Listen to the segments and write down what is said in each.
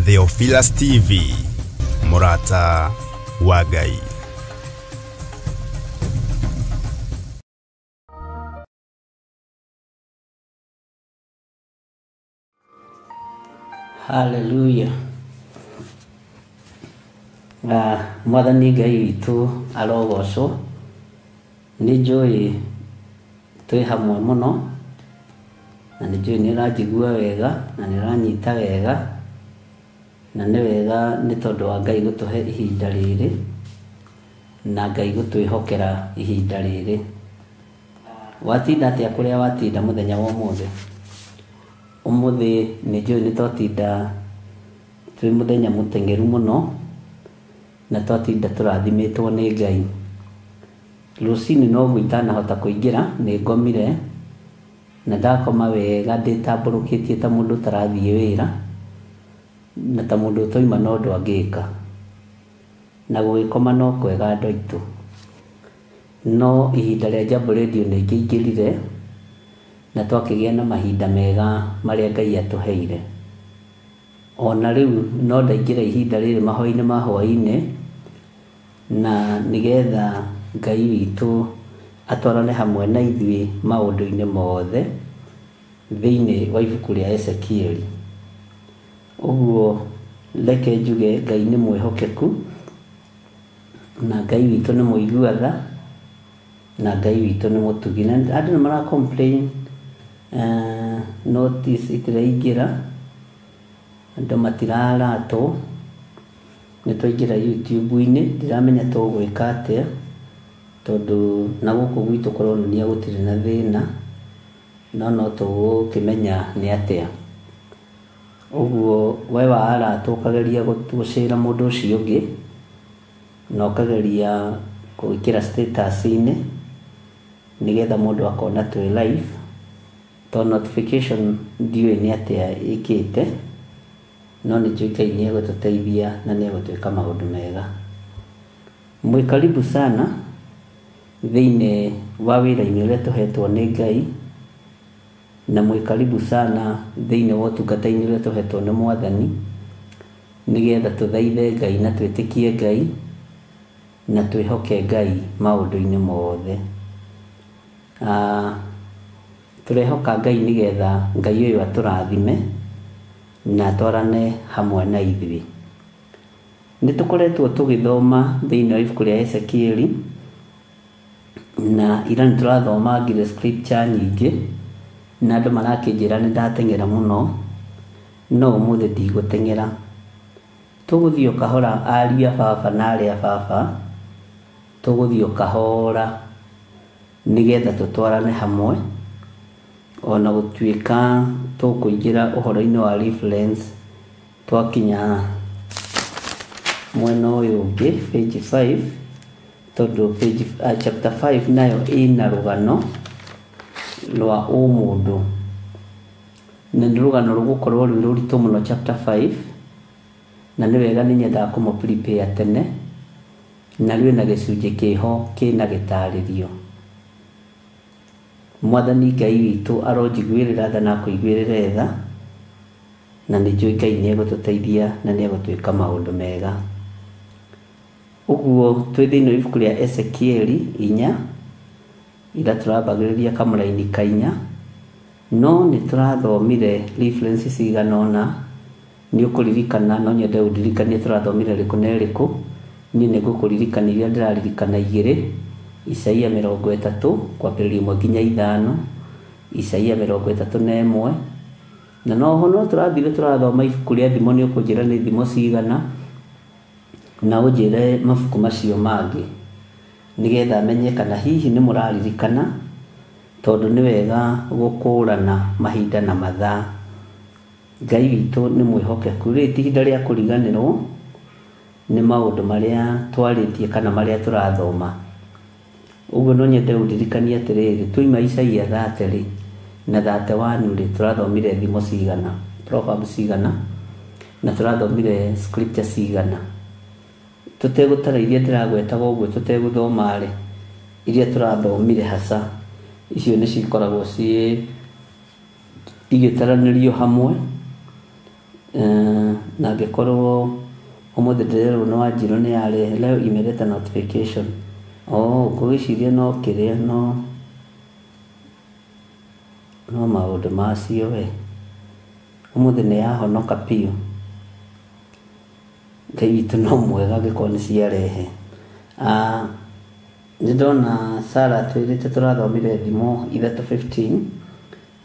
Theophilus TV, Murata wa Ngai. Hallelujah. Mwathani Ngai witũ arogocwo. Nĩ njũĩ twĩ hamwe mũno, na nĩ njũĩ nĩ ũranjigua wega na nĩ ũranyita wega, na nĩ wega nĩ tondũ wa Ngai gũtũhe ihinda rĩrĩ na Ngai gũtwĩhokera ihinda rĩrĩ. Watinda atĩa kũrĩa watinda mũthenya wa ũmũthĩ? Ũmũthĩ nĩ njũĩ nĩ twatinda twĩ mũthenya mũteng'eru mũno, na twatinda tũrathimĩtwo nĩ Ngai. Rũcinĩ noguo itanahota kũingĩra, nĩ ngomire na ndakoma wega ndĩtambũrũkĩtie ta mũndũ ũtarathiĩ wĩra na ta mũndũ ũtoima na ũndũ angĩka, na gũgĩkoma no kwega andũ aitũ. No ihinda rĩa Jambo Radio nĩ ingĩingĩrire na twakĩgĩa na mahinda mega marĩa Ngai atũheire. Ona rĩu no ndaingĩra ihinda rĩrĩ mahoya-inĩ ma hwaĩ-inĩ, na nĩgetha Ngai witũ atwarane hamwe na ithuĩ maũndũ-inĩ mothe thĩinĩ wa ibuku rĩa Ezekieli. Ũguo reke njuge Ngai nĩ mwĩhokeku, na Ngai witũ nĩ mũiguaga, na Ngai witũ nĩ mũtugi. Na andũ nĩ mara complain notice itiraingĩra, andũ matiraratwo. Nĩ twaingĩra YouTube-inĩ, ndiramenya tũgwĩka atĩa, tondũ na gũkũ gwitũ kũronania gũtirĩ na thĩna, no tũgũkĩmenya nĩ atĩa. Ũguo we waratwo ũkageria gũcĩra mũndũ ũcio ũngĩ, na ũkageria gwĩkĩra status-inĩ nĩgetha mũndũ akona twĩ live, to notification ndiũĩ nĩ atĩa ĩkĩte, no nĩ njũĩ Ngai nĩ egũtũteithia na nĩ egũtwĩka maũndũ mega. Mwĩ karibu sana thĩinĩ wa wĩra-inĩ ũrĩa tũhetwo nĩ Ngai, na mwĩ karibu sana thĩinĩ wa ũtungata-inĩ ũrĩa tũhetwo nĩ Mwathani, nĩgetha tũthaithe Ngai na twĩtĩkie Ngai na twĩhoke Ngai maũndũ-inĩ mothe. Tũrehoka Ngai nĩgetha Ngai ũyũ atũrathime na atwarane hamwe na ithuĩ. Nĩ tũkoretwo tũgĩthoma thĩinĩ wa ibuku rĩa Ezekieli, na ira nĩ tũrathoma ngire scripture nyingĩ, na andũ marakĩnjĩra nĩ ndateng'era mũno, no ũmũthĩ ndigũteng'era. Tũgũthiĩ o kahora ariũ a baba na arĩa a baba, tũgũthiĩ o kahora nĩgetha tũtwarane hamwe, ona gũtuĩka tũkũingĩra ũhoro-inĩ wa reference twakinya mwena ũyũ ũngĩ page 5, tondũ chapter 5 nayo ĩna rũgano rwa ũmũndũ, na nĩ rũgano rũgũkorwo rwĩ rũritũ mũno chapter 5, na nĩ wega nĩ nyendaga kũmũ prepare tene, na rwĩna gĩcunjĩ kĩho kĩna gĩtarĩrio. Mwathani Ngai witũ aronjiguĩrĩra tha na kũiguĩrĩra tha, na nĩ njũĩ Ngai nĩ egũtũteithia na nĩ egũtwĩka maũndũ mega. Ũguo twĩ thĩinĩ wa ibuku rĩa Ezekieli 4, ira tũrambagĩrĩria kamũraini ka 4, no nĩ tũrathomire reference cigana ũna. Nĩ ũkũririkana, no nyende ũndirikanie tũrathomire rĩkũ na rĩkũ. Niĩ nĩ ngũkũririkania iria ndĩraririkana 2, Isaia 30 kwambĩrĩria 1 nginya 5, Isaia 31, na noho no tũrathire tũrathoma ibuku rĩa thimo. Nĩ ũkũnjĩra nĩ thimo cigana, na ũnjĩre mabuku macio mangĩ, nĩgetha menye kana hihi nĩ mũraririkana, tondũ nĩ wega gũkũrana mahinda na mathaa. Ngai witũ nĩ mwĩhokeku. Rĩrĩ ti ihinda rĩa kũriganĩrwo nĩ maũndũ marĩa twarĩtie kana marĩa tũrathoma. Ũguo no nyende ũndirikanie atĩrĩrĩ, tuoima Isaia 30 na 31 tũrathomire thimo cigana, proverbs cigana, na tũrathomire scripture cigana. Tũtegũtara iria ndĩragwetaga ũguo, tũtegũthoma iria tũrathomire hasa, icio nĩ cikoragwo igĩtaranĩrio hamwe na ngikorwo umuthi ndirero no Wanjiru ni yare leo imeleta notification kugiciria no kiria no maundu macio we umuthi ni yahonoka piu Ngai witũ no mwega gĩkorwo nĩ ciarehe ndona Sarah twirite turathomire thimo 3:15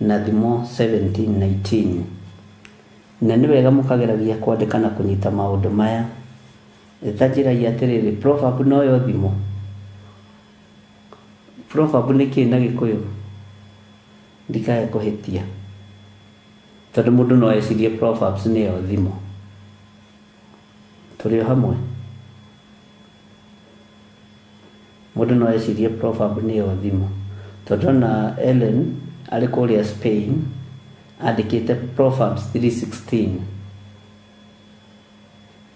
na thimo 17:19 na nĩ wega mũkageragia kwandĩka na kũnyita maũndũ maya etajiragia atiriri proverb no yo thimo proverb nĩ kĩĩ na Gĩkũyũ ndikae kũhĩtia tondũ mũndũ no ecirie proverbs nĩ yo thimo tũrĩ hamwe mũndũ no ecirie proverb nĩ yo thimo tondũ na Ellen arĩ kũrĩa Spain andĩkĩte Proverbs 3:16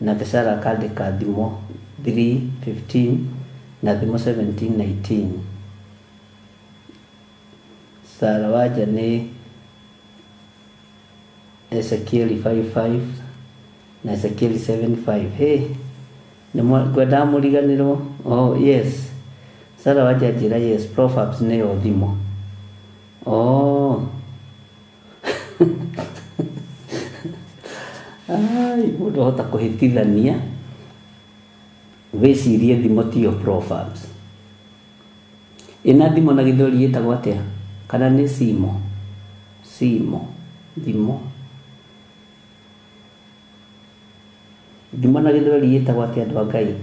na Sarah akandĩka thimo 3:15 na thimo 17:19 Sarah waja nĩ Ezekiel 5:5 na Ezekiel 7:5 nĩ ngwenda mũriganĩrwo yes Sarah waja njĩra yes Proverbs nĩ yo thimo mũndũ ahota kũhĩtithania wĩcirie thimo tiyo Proverbs ĩna thimo na Gĩthweri ĩtagwo atĩa kana nĩ thimo na Gĩthweri ĩtagwo atĩa andũ a Ngai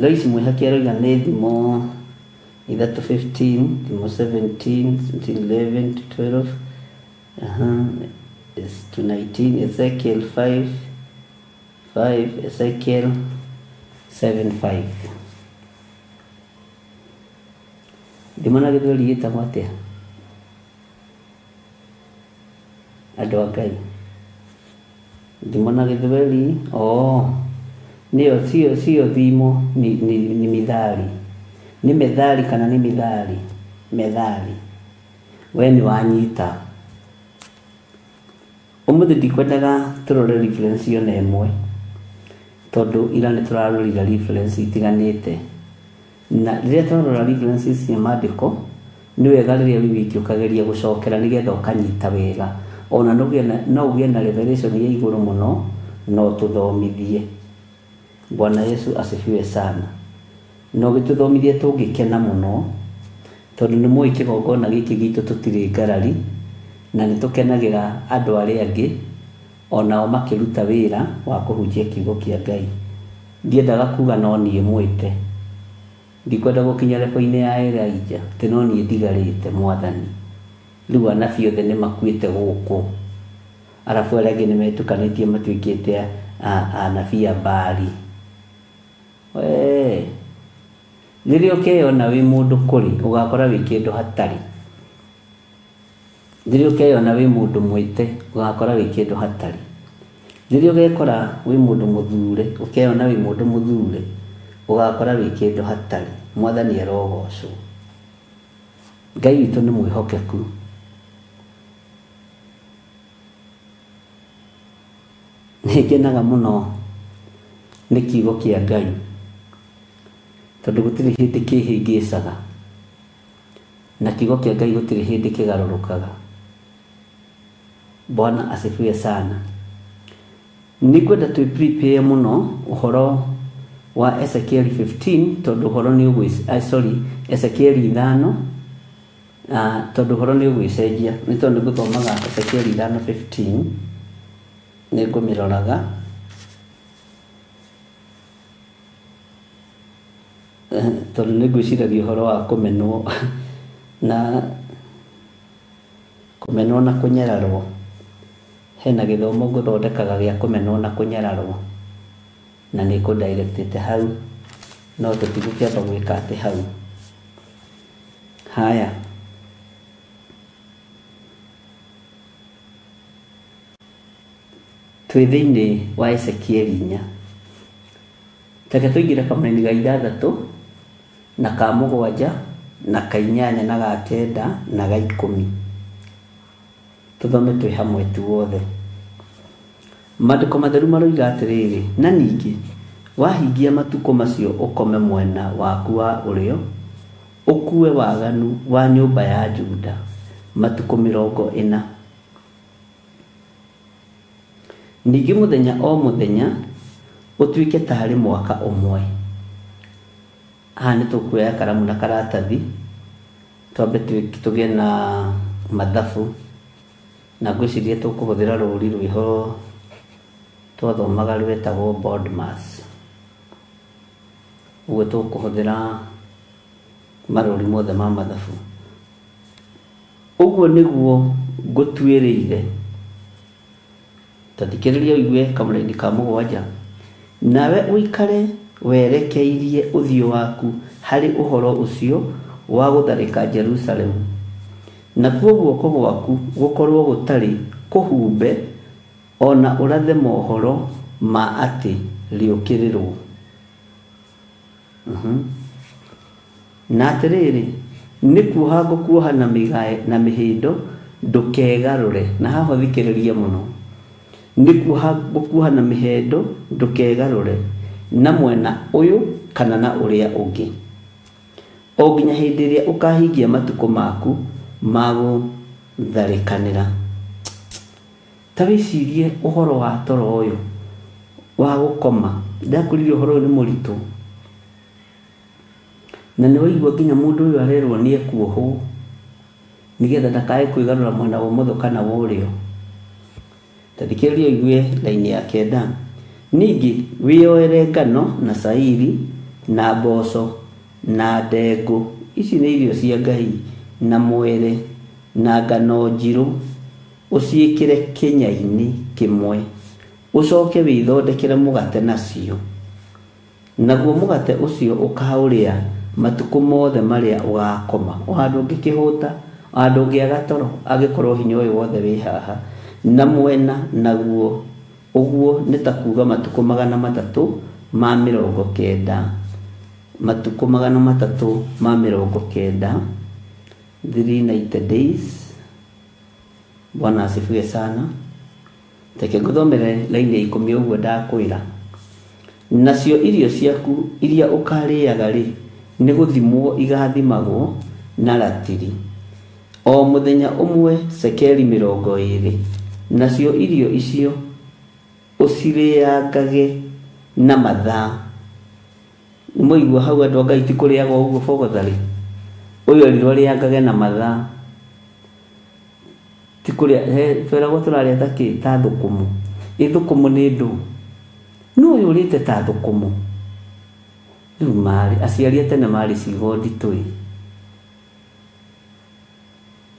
Lois Mwĩhaki aroiga nĩ thimo 3:15 thimo 17 11 to 12 to 19 Ezekiel 5:5 Ezekiel 7:5 thimo na Gĩthweri ĩtagwo atĩa andũ a Ngai thimo na Gĩthweri niyo sio thimo ni mithali ni methali kana ni methali we ni wanyita umuthi ndikwendaga turore reference yo nemwe tondu ira ni turarorira reference itiganite na rĩrĩa turarora references cia maandĩko ni wega rĩrĩa wiki ukageria gucokera nigetha ukanyita wega ona no ugĩe na revelation ya igũrũ mũno no tuthomithie Bwana Yesu asifiwe sana no gĩtuthomithie tũngĩkena mũno tondũ nĩ mũĩ kĩgongona gĩkĩ gitũ tũtirĩ ngarari na nĩ tũkenagĩra andũ arĩa angĩ onao makĩruta wĩra wa kũhunjia kiugo kĩa Ngai ndiendaga kuga no niĩ mwĩte ndikwenda gũkinya level-inĩ ya Elijah atĩ no niĩ ndigarĩte Mwathani rĩu anabii othe nĩ makuĩte gũkũ arabu arĩa angĩ nĩ metukanĩtie matuĩkĩte anabii a Baali rĩrĩa ũkeyona wĩ mũndũ kũrĩ ũgakora wĩ kĩndũ hatarĩ rĩrĩa ũkeyona wĩ mũndũ mwĩte ũgakora wĩ kĩndũ hatarĩ rĩrĩa ũgekora wĩ mũndũ mũthure ũkeyona wĩ mũndũ mũthure ũgakora wĩ kĩndũ hatarĩ Mwathani arogocwo Ngai witũ nĩ mwĩhokeku nĩngenaga mũno nĩ kiugo kĩa Ngai tondũ gũtirĩ hĩndĩ kĩhĩngĩcaga na kiugo kĩa Ngai gũtirĩ hĩndĩ kĩgarũrũkaga Bwana asifiwe sana nikwenda tu prepare mũno ũhoro wa Ezekiel 15 tondũ ũhoro nĩ Ezekiel 5 tondũ ũhoro nĩ ũgwĩcenjia nĩ tondũ ngũthomaga Ezekiel 5:15 nĩ ngũmĩroraga tondũ nĩ ngwĩciragia ũhoro wa kũmenwo na kũnyararwo hena gĩthomo ngũthondekaga gĩa kũmenwo na kũnyararwo na nĩ kũdirectĩte hau no tũtigũkĩamba gwĩka atĩ hau haya twĩ thĩinĩ wa Ezekiel 4 reke tũingĩre kamũra-inĩ ga 6 na ka 7 na ka 8 na ga 9 na ga 10 tũthome twĩ hamwe tuothe Maandĩko matheru maroiga atĩrĩrĩ, na ningĩ wahingia matukũ macio ũkome mwena waku wa ũrĩo, ũkue waganu wa nyũmba ya Juda matukũ 40. Ningĩ mũthenya o mũthenya ũtuĩke tarĩ mwaka ũmwe. Haha nĩ tũkuoya karamu na karatathi twambe tũgĩe na mathabu, na ngwĩciria tũkũhũthĩra rũũri rwĩho twathomaga rwĩtagwo BODMAS. Ũguo tũkũhũthĩra marũũri mothe ma mathabu. Ũguo nĩguo ngũtuĩrĩire. Tathikĩrĩria ũigue kamũraini ka 7. Nawe ũikare werekeirie ũthiũ waku harĩ ũhoro ũcio wa gũtharĩka Jerusalemu, nakuo guoko gwaku gũkorwo gũtarĩ kũhumbe ona ũrathe mohoro ma atĩ rĩũkĩrĩrwo. Na atĩrĩrĩ, nĩ kuoha ngũkuoha na mĩhĩndo ndũkegarũre. Na haha thikĩrĩria mũno, nĩ kuoha ngũkuoha na mĩhĩndo ndũkegarũre na mwena ũyũ kana na ũrĩa ũngĩ, o nginya hĩndĩ ĩrĩa ũkahingia matukũ maku ma gũtharĩkanĩra. Ta wĩcirie ũhoro wa toro ũyũ wa gũkoma. Ndakũririe ũhoro ũyũ nĩ mũritũ, na nĩ waigua nginya mũndũ ũyũ arerwo nĩ ekuohwo nĩgetha ndakae kwĩgarũra mwena wa ũmotho kana wa ũrĩo. Tathikĩrĩria ũigue raini ya 9. Ningĩ wĩyoere ngano na cairi na mboco na ndengũ, ici nĩ irio cia Ngai, na mwere na ngano njirũ, ũciĩkĩre kĩnya-inĩ kĩmwe, ũcoke wĩthondekere mũgate nacio. Naguo mũgate ũcio ũkaũrĩa matukũ mothe marĩa ũgakoma, o handũ ũngĩkĩhũta, o handũ ũngĩaga toro, angĩkorwo hinya ũyũ wothe wĩ haha. Na mwena naguo ũguo nĩ ta kuuga matukũ 390. Matukũ 390, 390 days. Bwana asifiwe sana. Teke ngũthomere laini ya 10 ũguo ndakwĩra. Nacio irio ciaku iria ũkarĩaga rĩ, nĩ gũthimwo igathimagwo na ratiri, o mũthenya ũmwe cekeri 20. Nacio irio icio ũcirĩangage na mathaa. Mũigua hau andũ a Ngai ti kũrĩaga ũguo bogotharĩ. Ũyũ erirwo rĩangage na mathaa. Ti kũrĩa tweragwo tũrarĩa ta thũkũmũ. Thũkũmũ nĩ ndũ. No ũyũ ũrĩte ta thũkũmũ. Rĩu marĩ aciari a tene marĩ ciugo nditũ.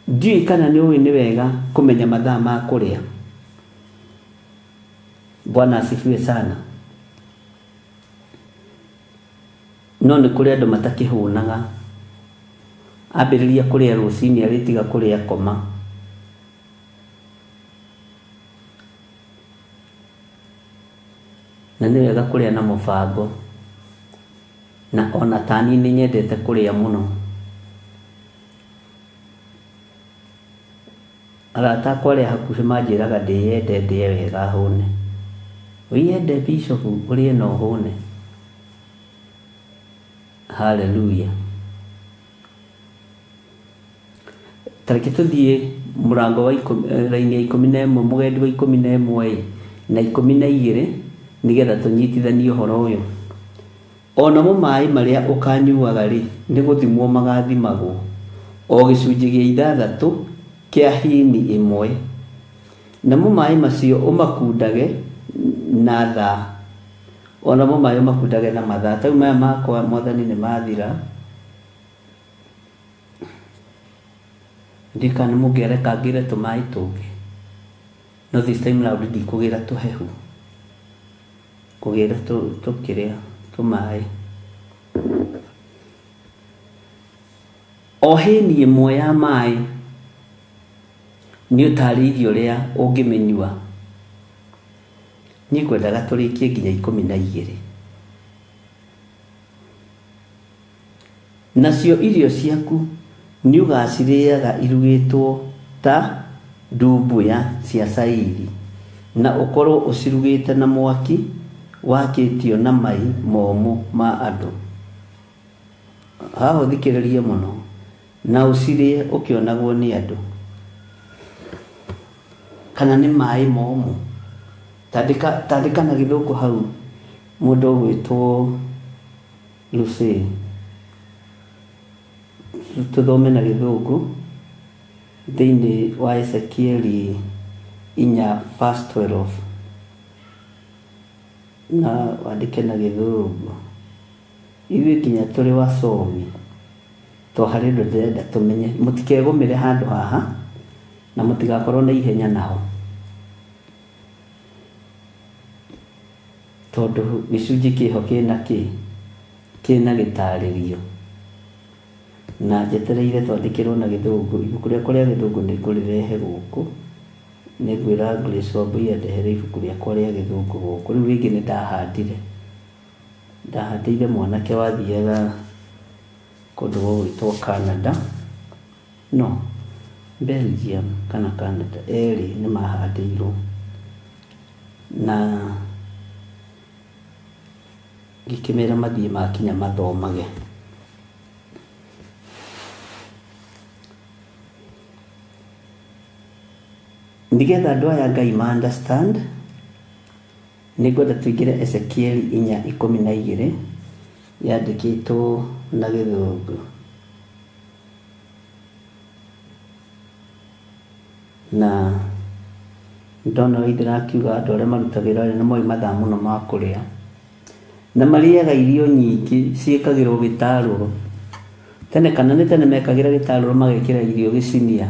Ndiũĩ kana nĩ ũĩ nĩ wega kũmenya mathaa ma kũrĩa. Bwana asifiwe sana. No nĩ kũrĩ andũ matakĩhũnaga. Ambĩrĩria kũrĩa rũcinĩ arĩtiga kũrĩa koma. Na nĩ wega kũrĩa na mũbango. Na ona tani nĩ nyendete kũrĩa mũno. Arata akwa arĩa hakuhĩ manjĩraga ndĩyende ndĩe wega hũne. Wĩyende Bishop ũrĩe na ũhũne. Hallelujah. Tareke tũthiĩ mũrango wa raini ya 11, mũgendi wa 11 na 12 nĩgetha tũnyitithanie ũhoro ũyũ. Onamo maĩ marĩa ũkanyuaga rĩ, nĩ gũthimwo magathimagwo, o gĩcunjĩ gĩa 6 kĩa hini ĩmwe. Namo maĩ macio ũmakundage na thaa, onamo maĩ ũmakundage na mathaa. Tau maya makwa Mwathani nĩ mathira. Ndika nĩ mũngĩarekangĩre tũmaĩ tũngĩ. No this time round ndikũgĩra tũhehu, kũgĩra tũkĩrĩa tũmaĩ. O hĩni ĩmwe ya maĩ nĩ ũtarĩirio ũrĩa ũngĩmĩnyua. Niĩ ngwendaga tũrĩkie nginya 12. Nacio irio ciaku nĩ ũgacirĩaga irugĩtwo ta ndumbuya cia cairi, na ukorwo ucirugite na mwaki wakitio na mai momũ ma andũ. Haha thikĩrĩrie mũno na ucirie ukionagwo ni andũ kana ni mai momũ. Tandĩka na gĩthũngũ hau mũndũ ũgwĩtwo Lucy, tuthome na gĩthũngũ thĩinĩ wa Ezekieli 4:12 na wandĩke na gĩthũngũ. Ithuĩ nginya tũrĩ wacomi to harĩ ũndũ ndĩrenda tũmenye. Mũtikegũmĩre handũ haha na mũtigakorwo na ihenya naho, tondũ gĩcunjĩ kĩho kĩna gĩtarĩrio na njetereire twandĩkĩrwo na gĩthũngũ. Ibuku rĩakwa rĩa gĩthũngũ nĩ ngũrĩrehe gũkũ, nĩ ngwĩra Grace Wambui andehere ibuku rĩakwa rĩa gĩthũngũ gũkũ. Rĩu rĩngĩ nĩ ndahandĩire mwanake wathiaga kũndũ gwĩtwo Canada, no Belgium kana Canada, erĩ nĩ mahandĩirwo na ngĩkĩmera mathiĩ makinya mathomage. Nĩgetha andũ aya Ngai ma understand, nĩ ngwenda tũingĩre Ezekieli 4:12 yandĩkĩtwo na gĩthũngũ. Na ndona ndĩrakiuga andũ arĩa marutagĩra wĩra nĩ moĩ mathaa mũno ma kũrĩa na marĩaga irio nyingĩ ciĩkagĩrwo gĩtarũrũ. Tene kana nĩ tene mekagĩra gĩtarũrũ magekĩra irio gĩcinia,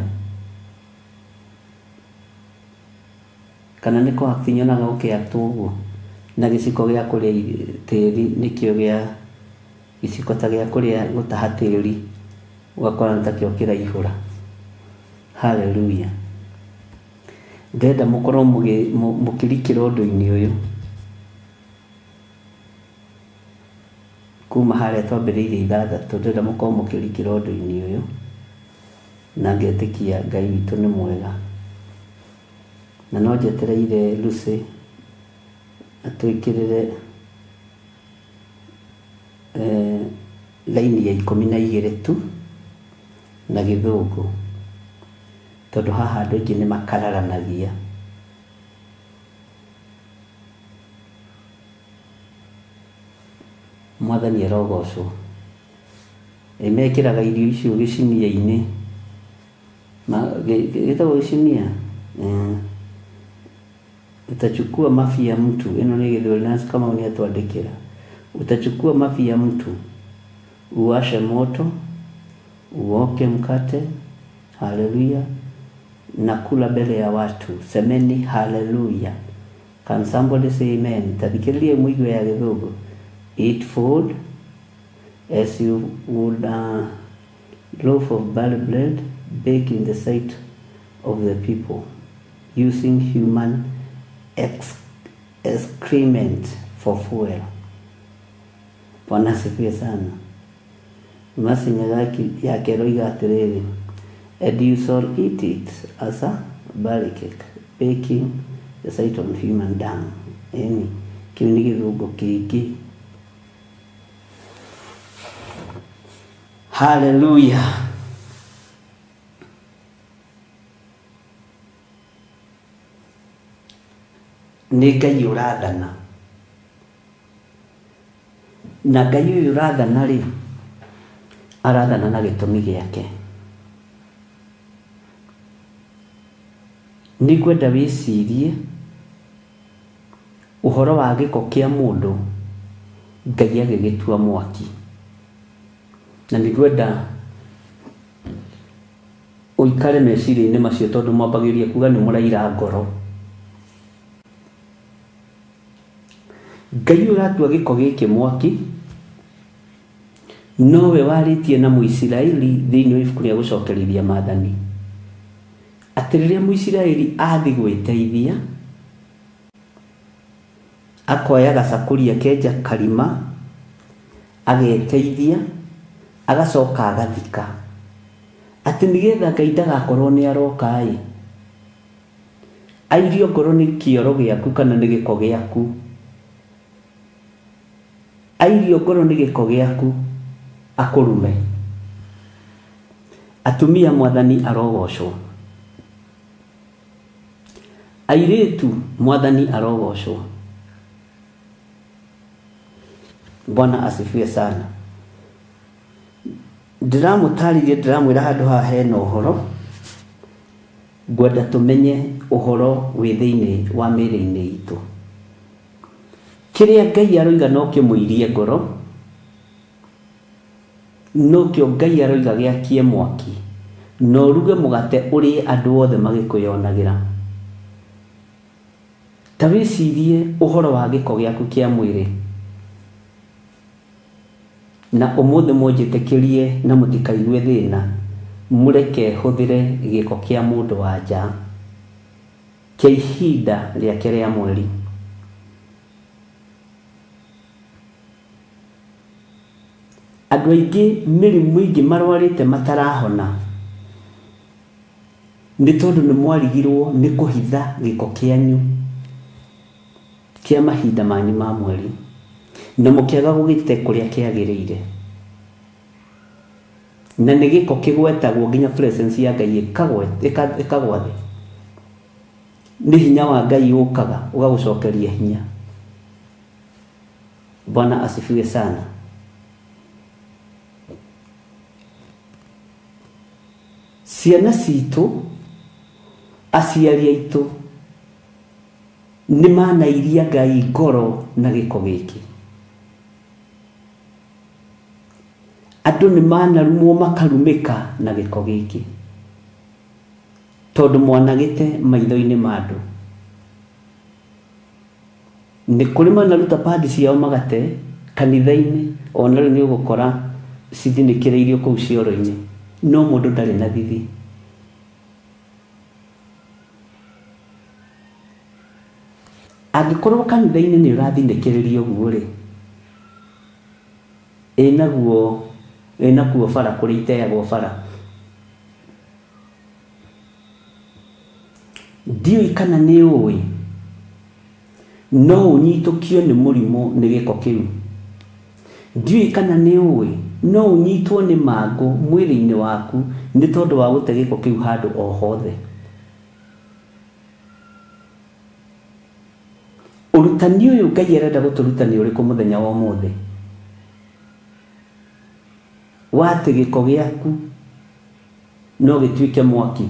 kana nĩ kũhakinyonaga gũkĩatwo ũguo na gĩciko gĩa kũrĩa tĩri, nĩkĩo gĩa gĩciko ta gĩa kũrĩa gũtaha tĩri, ũgakora nĩ takĩo kĩraihũra. Haleluya. Ndenda mũkorwo mũkĩrikĩra ũndũ-inĩ ũyũ kuma harĩa twambĩrĩirie 6. Ndenda mũkorwo mũkĩrikĩra ũndũ-inĩ ũyũ na ngetĩkia Ngai witũ nĩ mwega. Na no njetereire Lucy atwĩkĩrĩre laini ya 12 tu na gĩthũngũ, tondũ haha andũ aingĩ nĩ makararanagia. Mwathani arogocwo. Mekĩraga irio icio gĩcinia-inĩ, gĩtagwo gĩcinia. Utachukua mafi ya mtu, ino ni githweli nasi kama uniatuandikira. Utachukua mafi ya mtu, uwashe moto, uoke mkate, haleluya, na kula mbele ya watu. Semeni haleluya. Can somebody say amen? Tabikiririe mwigwe ya githũngũ. Eat food as you would a loaf of barley bread baked in the sight of the people, using human excrement for fuel. Bwana asifiwe sana. Masinya yake roiga atiriri, and you shall eat it as a barley cake, baking the sight of human dung. Eni kiu ni githũngũ kĩingĩ. Hallelujah. Nĩ Ngai ũrathana, na Ngai ũyũ ũrathana rĩ, arathana na gĩtũmi gĩake. Nĩ ngwenda wĩcirie ũhoro wa gĩko kĩa mũndũ Ngai agĩgĩtua mwaki. Na nĩ ngwenda ũikare meciria-inĩ macio, tondũ mwambagĩrĩria kuga nĩ mũraira ngoro. Ngai ũratua gĩko gĩkĩ mwaki, nowe warĩtie na Mũisiraeli thĩinĩ wa ibuku rĩa gũcokerithia Maathani atĩ rĩrĩa Mũisiraeli athi gwĩteithia, akoya gacakũri akenja karima, ageteithia, agacoka agathika, atĩ nĩgetha Ngai ndagakorwo nĩ aroka airio ngoro nĩ kĩoro gĩaku kana nĩ gĩko gĩaku, airio ngoro nĩ gĩko gĩaku akũrume. Atumia Mwathani arogocwo. Airĩtu Mwathani arogocwo. Bwana asifiwe sana. Ndiramũtarĩria, ndiramwĩra handũ haha hena ũhoro, ngwenda tũmenye ũhoro wĩ thĩinĩ wa mĩĩrĩ-inĩ itũ. Kĩrĩa Ngai aroiga no kĩmũirie ngoro, no kĩo Ngai aroiga gĩakie mwaki, na ũruge mũgate ũrĩe andũ othe magĩkwĩonagĩra. Ta wĩcirie ũhoro wa gĩko gĩaku kĩa mwĩrĩ, na ũmũthĩ mũnjĩtĩkĩrie na mũtikaigue thĩna, mũreke hũthĩre gĩko kĩa mũndũ wa nja kĩa ihinda rĩake rĩa mweri. Andũ aingĩ mĩrimũ ingĩ marwarĩte matarahona nĩ tondũ nĩ mwarigirwo nĩ kũhitha gĩko kĩanyu kĩa mahinda manyu ma mweri, na mũkĩaga gũgĩte kũrĩa kĩagĩrĩire, na nĩ gĩko kĩgwetagwo nginya presence ya Ngai ĩkagwa thĩ. Nĩ hinya wa Ngai ũkaga ũgagũcokeria hinya. Bwana asifiwe sana. Ciana citũ, aciari aitũ nĩ manairia Ngai ngoro na gĩko gĩkĩ. Andũ nĩ manarumwo makarumĩka na gĩko gĩkĩ tondũ mwanagĩte maitho-inĩ ma andũ. Nĩ kũrĩ manaruta padi ciao magate kanitha-inĩ, ona rĩu nĩ ũgũkora cithinĩkĩrĩirio kũu cioro-inĩ, no mũndũ ndarĩ na thithi. Angĩkorwo kanitha-inĩ nĩ ũrathinĩkĩrĩrio ũguo-rĩ, ĩnaguo bara kũrĩa iteagwo bara. Ndiũĩ kana nĩ ũĩ no ũnyitũkio nĩ mũrimũ nĩ gĩko kĩu. Ndiũĩ kana nĩ ũĩ no ũnyitwo nĩ mangũ mwĩrĩ-inĩ waku nĩ tondũ wa gũte gĩko kĩu handũ o hothe. Ũrutani ũyũ Ngai arenda gũtũrutania ũrĩkũ mũthenya wa ũmũthĩ? Wate gĩko gĩaku no gĩtuĩke mwaki,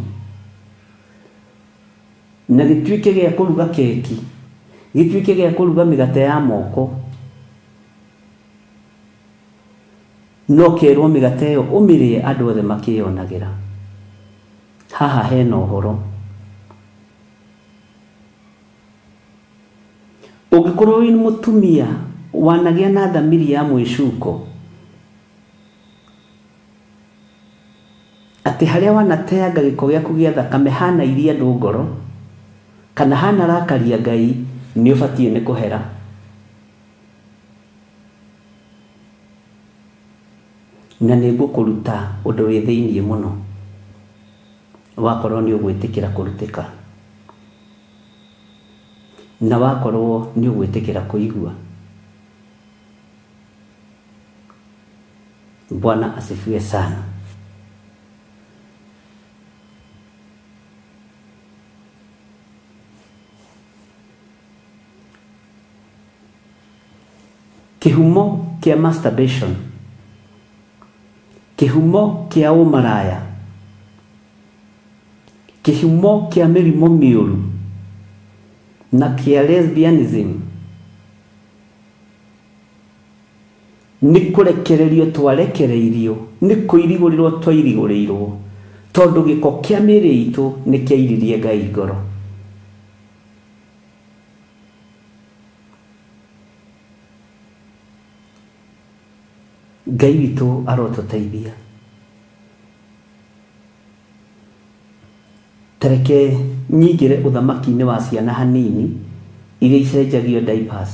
na gĩtuĩke gĩa kũruga keki, gĩtuĩke gĩa kũruga mĩgate ya moko. No kerwo mĩgate ĩyo ũmĩrĩe andũ othe makĩonagĩra. Haha hena ũhoro. Ũngĩkorwo wĩ mũtumia wanagĩa na thamiri ya mwĩcuko, atĩ harĩa wanateanga gĩko gĩaku gĩa thakame hana iria andũ ngoro, kana hana rakaria Ngai, nĩ ũbatiĩ nĩ kũhera. Na nĩ ngũkũruta ũndũ wĩ thĩinĩ mũno, wakorwo nĩ ũgwĩtĩkĩra kũrutĩka, na wakorwo nĩ ũgwĩtĩkĩra kũigua. Bwana asifiwe sana. Kĩhumo kĩa masturbation, kĩhumo kĩa ũmaraya, kĩhumo kĩa mĩrimũ mĩũru na kĩa lesbianism nĩ kũrekererio twarekereirio, nĩ kũirigũrĩrwo twairigũrĩirwo, tondũ gĩko kĩa mĩĩrĩ itũ nĩ kĩairirie Ngai ngoro. Ngai witũ arotũteithia. Tareke nyingĩre ũthamaki-inĩ wa ciana hanini iria icenjagio diapers.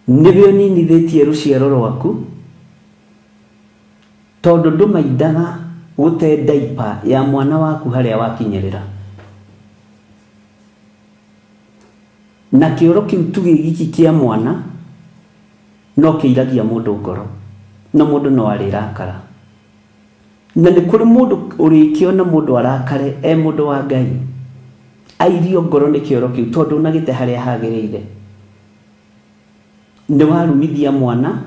Nĩwe ũninithĩtie rũciaro rwaku tondũ ndũmaindaga gũte diaper ya mwana waku harĩa wakinyĩrĩra. na kioro kiu tuge giki kia mwana no kiiragia mundu ngoro na mundu no arirakara na ni kuri mundu urikiona mundu arakare mundu wa Ngai airio ngoro ni kioro kiu tondu nagite haria hagiriire ni warumithia mwana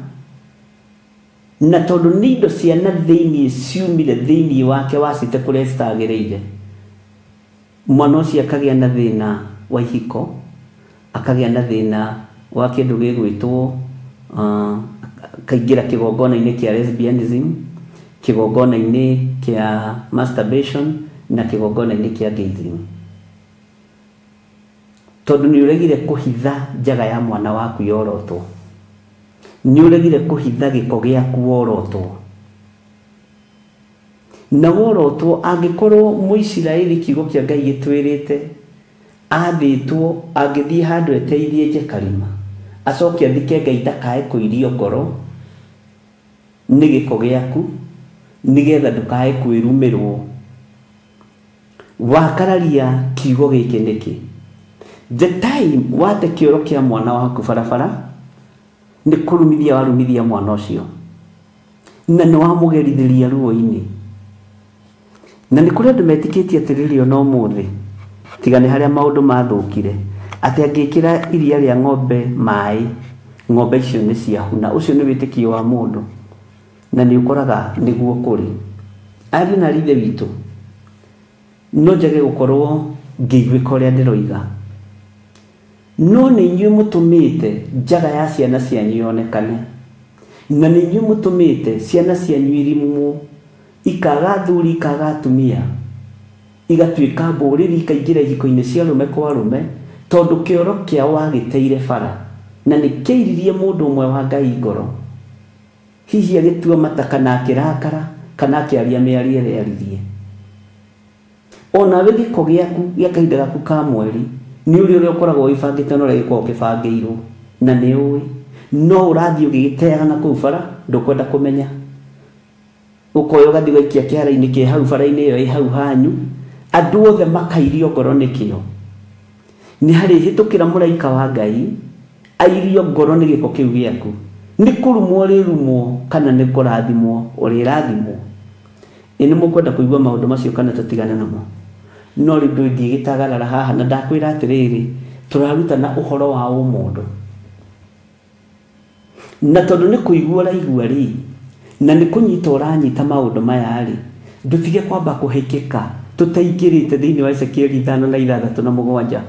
na tondu ni indo ciana thiini ciumire thiini wake wacite kuria citagiriire mwana ucio akagia na thina wa ihiko akagia na thina wa kindu gigwitwo kaingira kigongona-ini kia lesbianism, kigongona-ini kia masturbation na kigongona-ini kia gayism. Tondu ni uregire kuhitha njaga ya mwana waku yorotwo, ni uregire kuhitha giko giaku worotwo, na worotwo angikorwo Muisiraeli kiugo kia Ngai gitwirite athitwo angithie handu eteithie nje karima acoke athike Ngai ndakae kuirio ngoro ni giko giaku nigetha ndukae kwirumirwo wakararia kiugo giki niki. The time wate kioro kia mwana waku barabara ni kurumithia warumithia mwana ucio na ni wamugerithiria ruo-ini na ni kuri andu metikitie atiririo no muthi tigane haria maundu mathukire ati angikira iria ria ng'ombe mai ng'ombe icio ni ciahuna. Ucio ni witikio wa mundu na ni ukoraga niguo kuri ari na rithe witu no njage gukorwo ngiguika uria ndiroiga no ni inyuĩ mutumite njaga ya ciana cianyu yonekane na ni inyuĩ mutumite ciana cianyu irimwo ikaga thuri ikaga atumia igatuika mbũrĩri ikaingira ihiko-ini cia rume kwa rume tondu kioro kia wagiteire bara na ni kiiririe mundu umwe wa Ngai ngoro hihi agitua mataka na akirakara kana akiaria miarie riaririe. Ona we giko giaku gia kahinda gaku ka mweri ni uri ukoragwo ibangite no regiko kibangirwo na ni uwi no urathio gigiteaga na kuu bara ndukwenda kumenya ukoyo gathi gaikia kiara-ini ki hau bara-ini iyo i hau hanyu andu othe makairio ngoro nikio ni hari hitukira muraika wa Ngai airio ngoro ni giko kiu giaku ni kurumwo rirumwo kana ni kurathimwo urirathimwo. Ini mukwenda kuigua maundu macio kana tutigane namo no rindu ndigitagarara haha na ndakwira atiriri turaruta na uhoro wa umundu na tondu ni kuigua raigua ri na ni kunyita uranyita maundu maya ri ndutige kwamba kuhikika tutaingirite thiini wa Ezekieli 5:6-7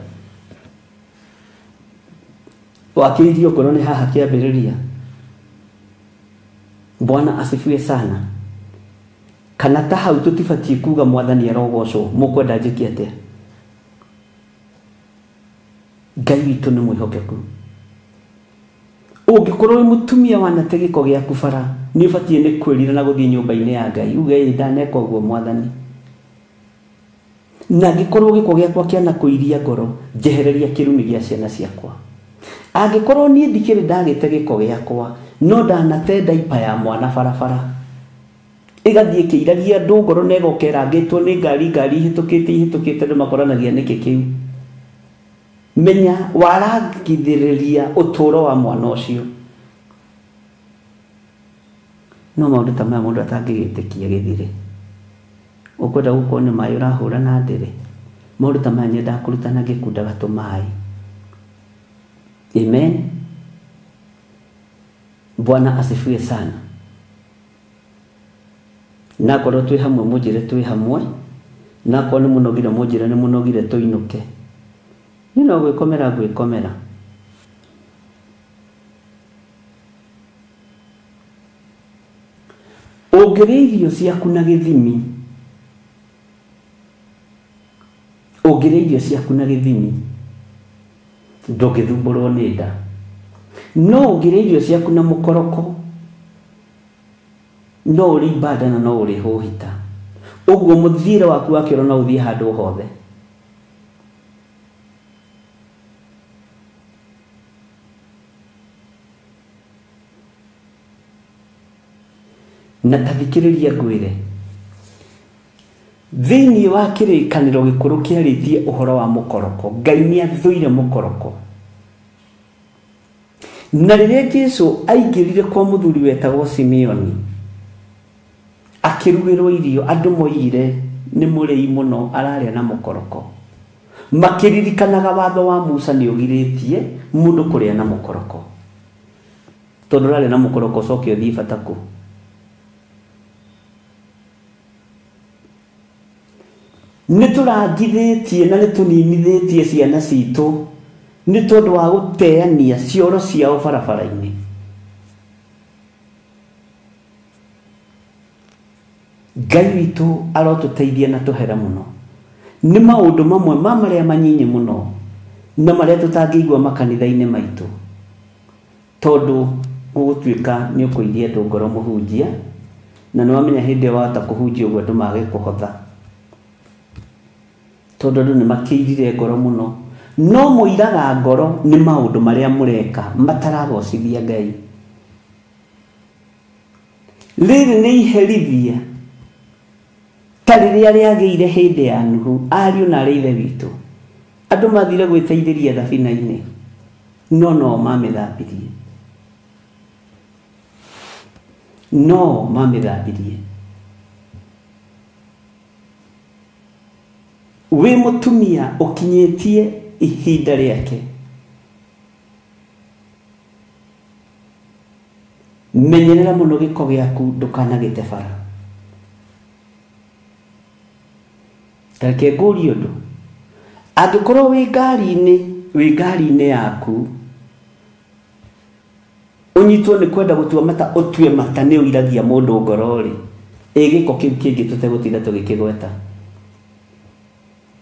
wakiirio ngoro ni haha kiambiriria. Bwana asifiwe sana. Kana ta hau tutibatie kuga mwathani arogocwo mukwenda njiki atia? Ngai witu ni mwihokeku. Ungikorwo mutumia wanate giko giaku bara ni ubatie ni kwirira na guthie nyumba-ini ya Ngai uge ndaneka uguo mwathani na gikorwo giko giakwa kiana kuiria ngoro njehereria kirumi gia ciana ciakwa. Angikorwo ni ndikiri ndagite giko giakwa no ndanate daipa ya mwana barabara igathie kiiragia ndu ngoro negokera ngitwo ni ngari hitukite ndu makoranagia niki kiu menya warangithiriria uturo wa mwana ucio no maundu ta maya mundu atangigitikia githire ukwenda gukorwo ni mai urahura na ndiri maundu ta maya nyenda kurutana gikunda gatumai. Amen. Bwana asifiwe sana. Na korwo twi hamwe munjire twi hamwe na korwo ni munogire munjire ni munogire tuinuke ni no gwikomera Ongereirio ciaku na githimi ndugithumburwo ni nda no ongereirio ciaku na mukoroko no uri ibada na no uri hohita uguo muthire waku wakiro no uthie handu hothe. Na tathikiriria ngwire thiini wa kirikaniro gikuru kiaritie uhoro wa mukoroko. Ngai ni athuire mukoroko Na rĩrĩa Jesũ aingĩrire kwa mũthuri wetagwo Simeoni akĩrugĩrwo irio, andũ moigire nĩ mũrĩi mũno, ararĩa na mũkoroko. Makĩririkanaga watho wa Musa nĩ ũgirĩtie mũndũ kũrĩa na mũkoroko. Tondũ ũrarĩa na mũkoroko ũcoke ũthiĩ bata kũ? Nĩ tũrangithĩtie na nĩ tũninithĩtie ciana citũ nĩ tondũ wa gũteania cioro ciao barabara-inĩ. Ngai witũ arotũteithia na tũhera mũno. Nĩ maũndũ mamwe ma marĩa manyinyi mũno na marĩa tũtangĩigua makanitha-inĩ maitũ, tondũ gũgũtuĩka nĩ ũkũiria andũ ngoro mũhunjia, na nĩ wamenya hĩndĩ ĩyo wahota kũhunjia ũguo andũ mage kũhotha, tondũ andũ nĩ makĩirire ngoro mũno. No mũiraga ngoro nĩ maũndũ marĩa mũreka mataragocithia Ngai. Rĩrĩ nĩ iherithia ta rĩrĩa rĩagĩire hĩndĩ ya Nuhu, ariũ na aarĩ a Ithe witũ. Andũ mathire gwĩteithĩria thabina-inĩ, no mamĩthambirie. No mamĩthambirie. Wĩ mũtumia ũkinyĩtie ihinda rĩake, menyerera mũno gĩko gĩaku ndũkanagĩte bara. Reke ngũrie ũndũ, angĩkorwo wĩ ngari-inĩ yaku ũnyitwo nĩ kwenda gũtua mata, ũtue mata nĩ ũiragia mũndũ ngoro-rĩ, gĩko kĩu kĩngĩ tũtegũtinda tũgĩkĩgweta.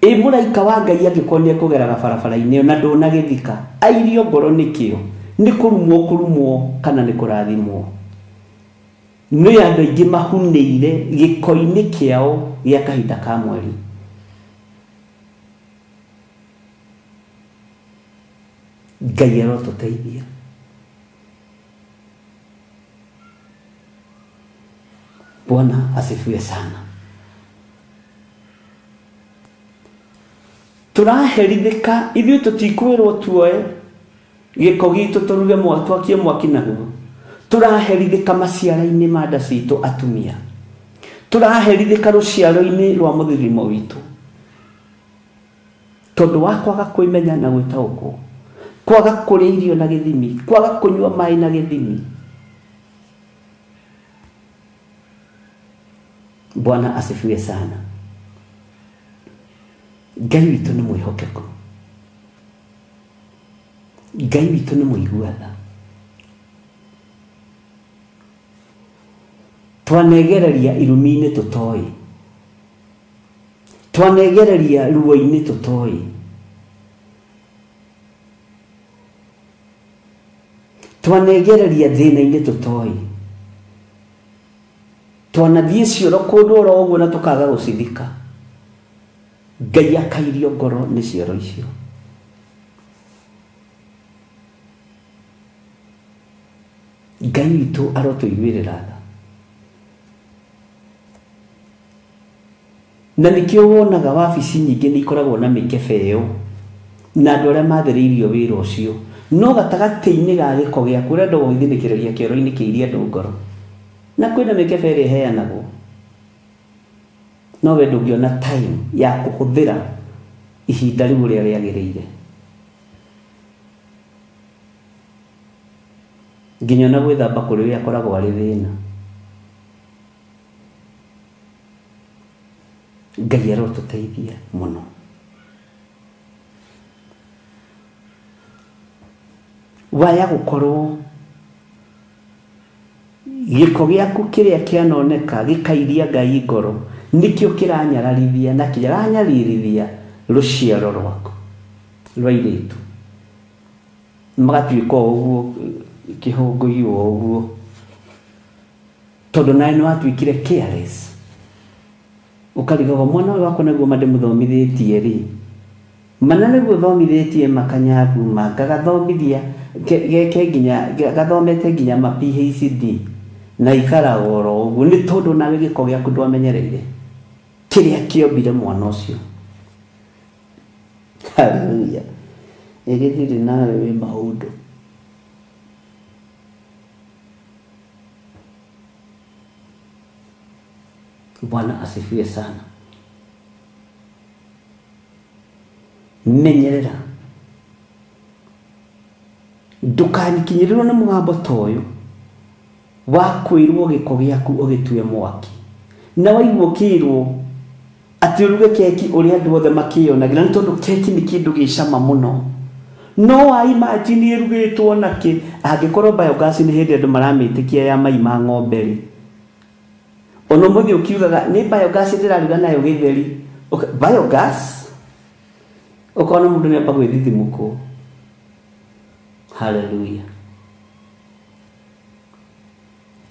Mũraika wa Ngai angĩkorwo nĩ ekũgeraga barabara-inĩ na ndũnagĩthika, airio ngoro nĩkĩo, nĩ kũrumwo kana nĩ kũrathimwo. Nĩ andũ aingĩ mahunĩire gĩko-inĩ kĩao gĩa kahinda ka mweri. Ngai arotũteithia. Bwana asifiwe sana. Tũraherithĩka, ithuĩ tũtikwĩrwo tuoe gĩko gitũ tũruge twakie mwaki naguo. Tũraherithĩka maciara-inĩ ma nda citũ atumia. Tũraherithĩka rũciaro-inĩ rwa mũthithimo witũ, tondũ wa kwaga kwĩmenya na gwĩtaũkwo, kwaga kũrĩa irio na gĩthimi, kwaga kũnyua maĩ na gĩthimi. Bwana asifiwe sana. Ngai witũ nĩ mwĩhokeku. Ngai witũ nĩ mũiguatha. Twanegereria irumi-inĩ tũtoĩ, twanegereria ruo-inĩ tũtoĩ, twanegereria thĩna-inĩ tũtoĩ, twanathiĩ cioro kũndũ oro ũguo na tũkaga gũcithika. Ngai akairio ngoro nĩ cioro icio. Ngai witũ arotũiguĩrĩra tha. Na nĩkĩo wonaga wabici nyingĩ nĩ ikoragwo na mĩkebe ĩyo na andũ arĩa mathĩrĩirio wĩra ũcio, no gatagatĩ-inĩ ga gĩko gĩaku ũrenda gũgĩthinĩkĩrĩria kĩoro-inĩ kĩirie andũ ngoro, na kwĩna mĩkebe ĩrĩa ĩheanagwo, no we ndũngĩona time ya kũhũthĩra ihinda rĩu ũrĩa rĩagĩrĩire. Nginya na gwĩthamba kũrĩ we akoragwo arĩ thĩna. Ngai arotũteithia mũno. Waya gũkorwo gĩko gĩaku kĩrĩa kĩanoneka gĩkairia Ngai ngoro, nĩkĩo kĩranyararithia na kĩranyarithia rũciaro rwaku rwa airĩtu, magatuĩka ũguo kĩhũngũiyo ũguo, tondũ nawe nĩ watuĩkire careless. Ũkarigaga mwana ũyũ wakwa nĩguo mandĩmũthomithĩtie rĩ, mana nĩguo thomithĩtie makanyagu gagathomithia geke nginya gathomete nginya ma PhD na ikaraga oro ũguo, nĩ tondũ nawe gĩko gĩaku ndwamenyereire kĩrĩa kĩombire mwana ũcio. Haleluya. Ĩgĩthiri nawe wĩ maũndũ. Bwana asifiwe sana. Menyerera ndukanikinyirirwo na mugambo toyo wakwirwo giko giaku ugitue mwaki na waigukirwo ati uruge keki uri andu othe makionagira ni tondu keki ni kindu gicama muno no wa imagine irugitwo naki angikorwo biogas ni hindi andu maramitikia ya mai ma ng'ombe ri ono muthi ukiugaga ni biogas ndiraruga nayo githeri biogas ukona mundu ni apagwe thithimuko. Hallelujah.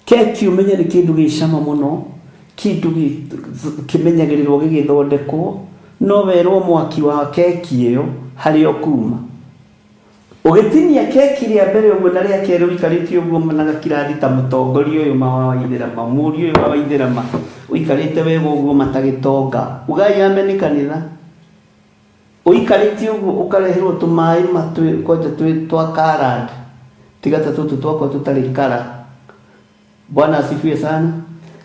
Keki umenye ni kindu gicama muno, kindu kimenyagirirwo gigithondekwo, no werwo mwaki wa keki iyo hari okuma ugitinia keki ria mbere uguo na ria kero ikarite uguo na gakirathi ta mutongoria uyu mawaithira mamuri uyu mawaithira uikarite wego uguo matagitonga ugai ameni kanitha uikarite uguo ukarehirwo tumai matwe koja twa karad tigata tutu twako tutari kara. Bwana asifiwe sana.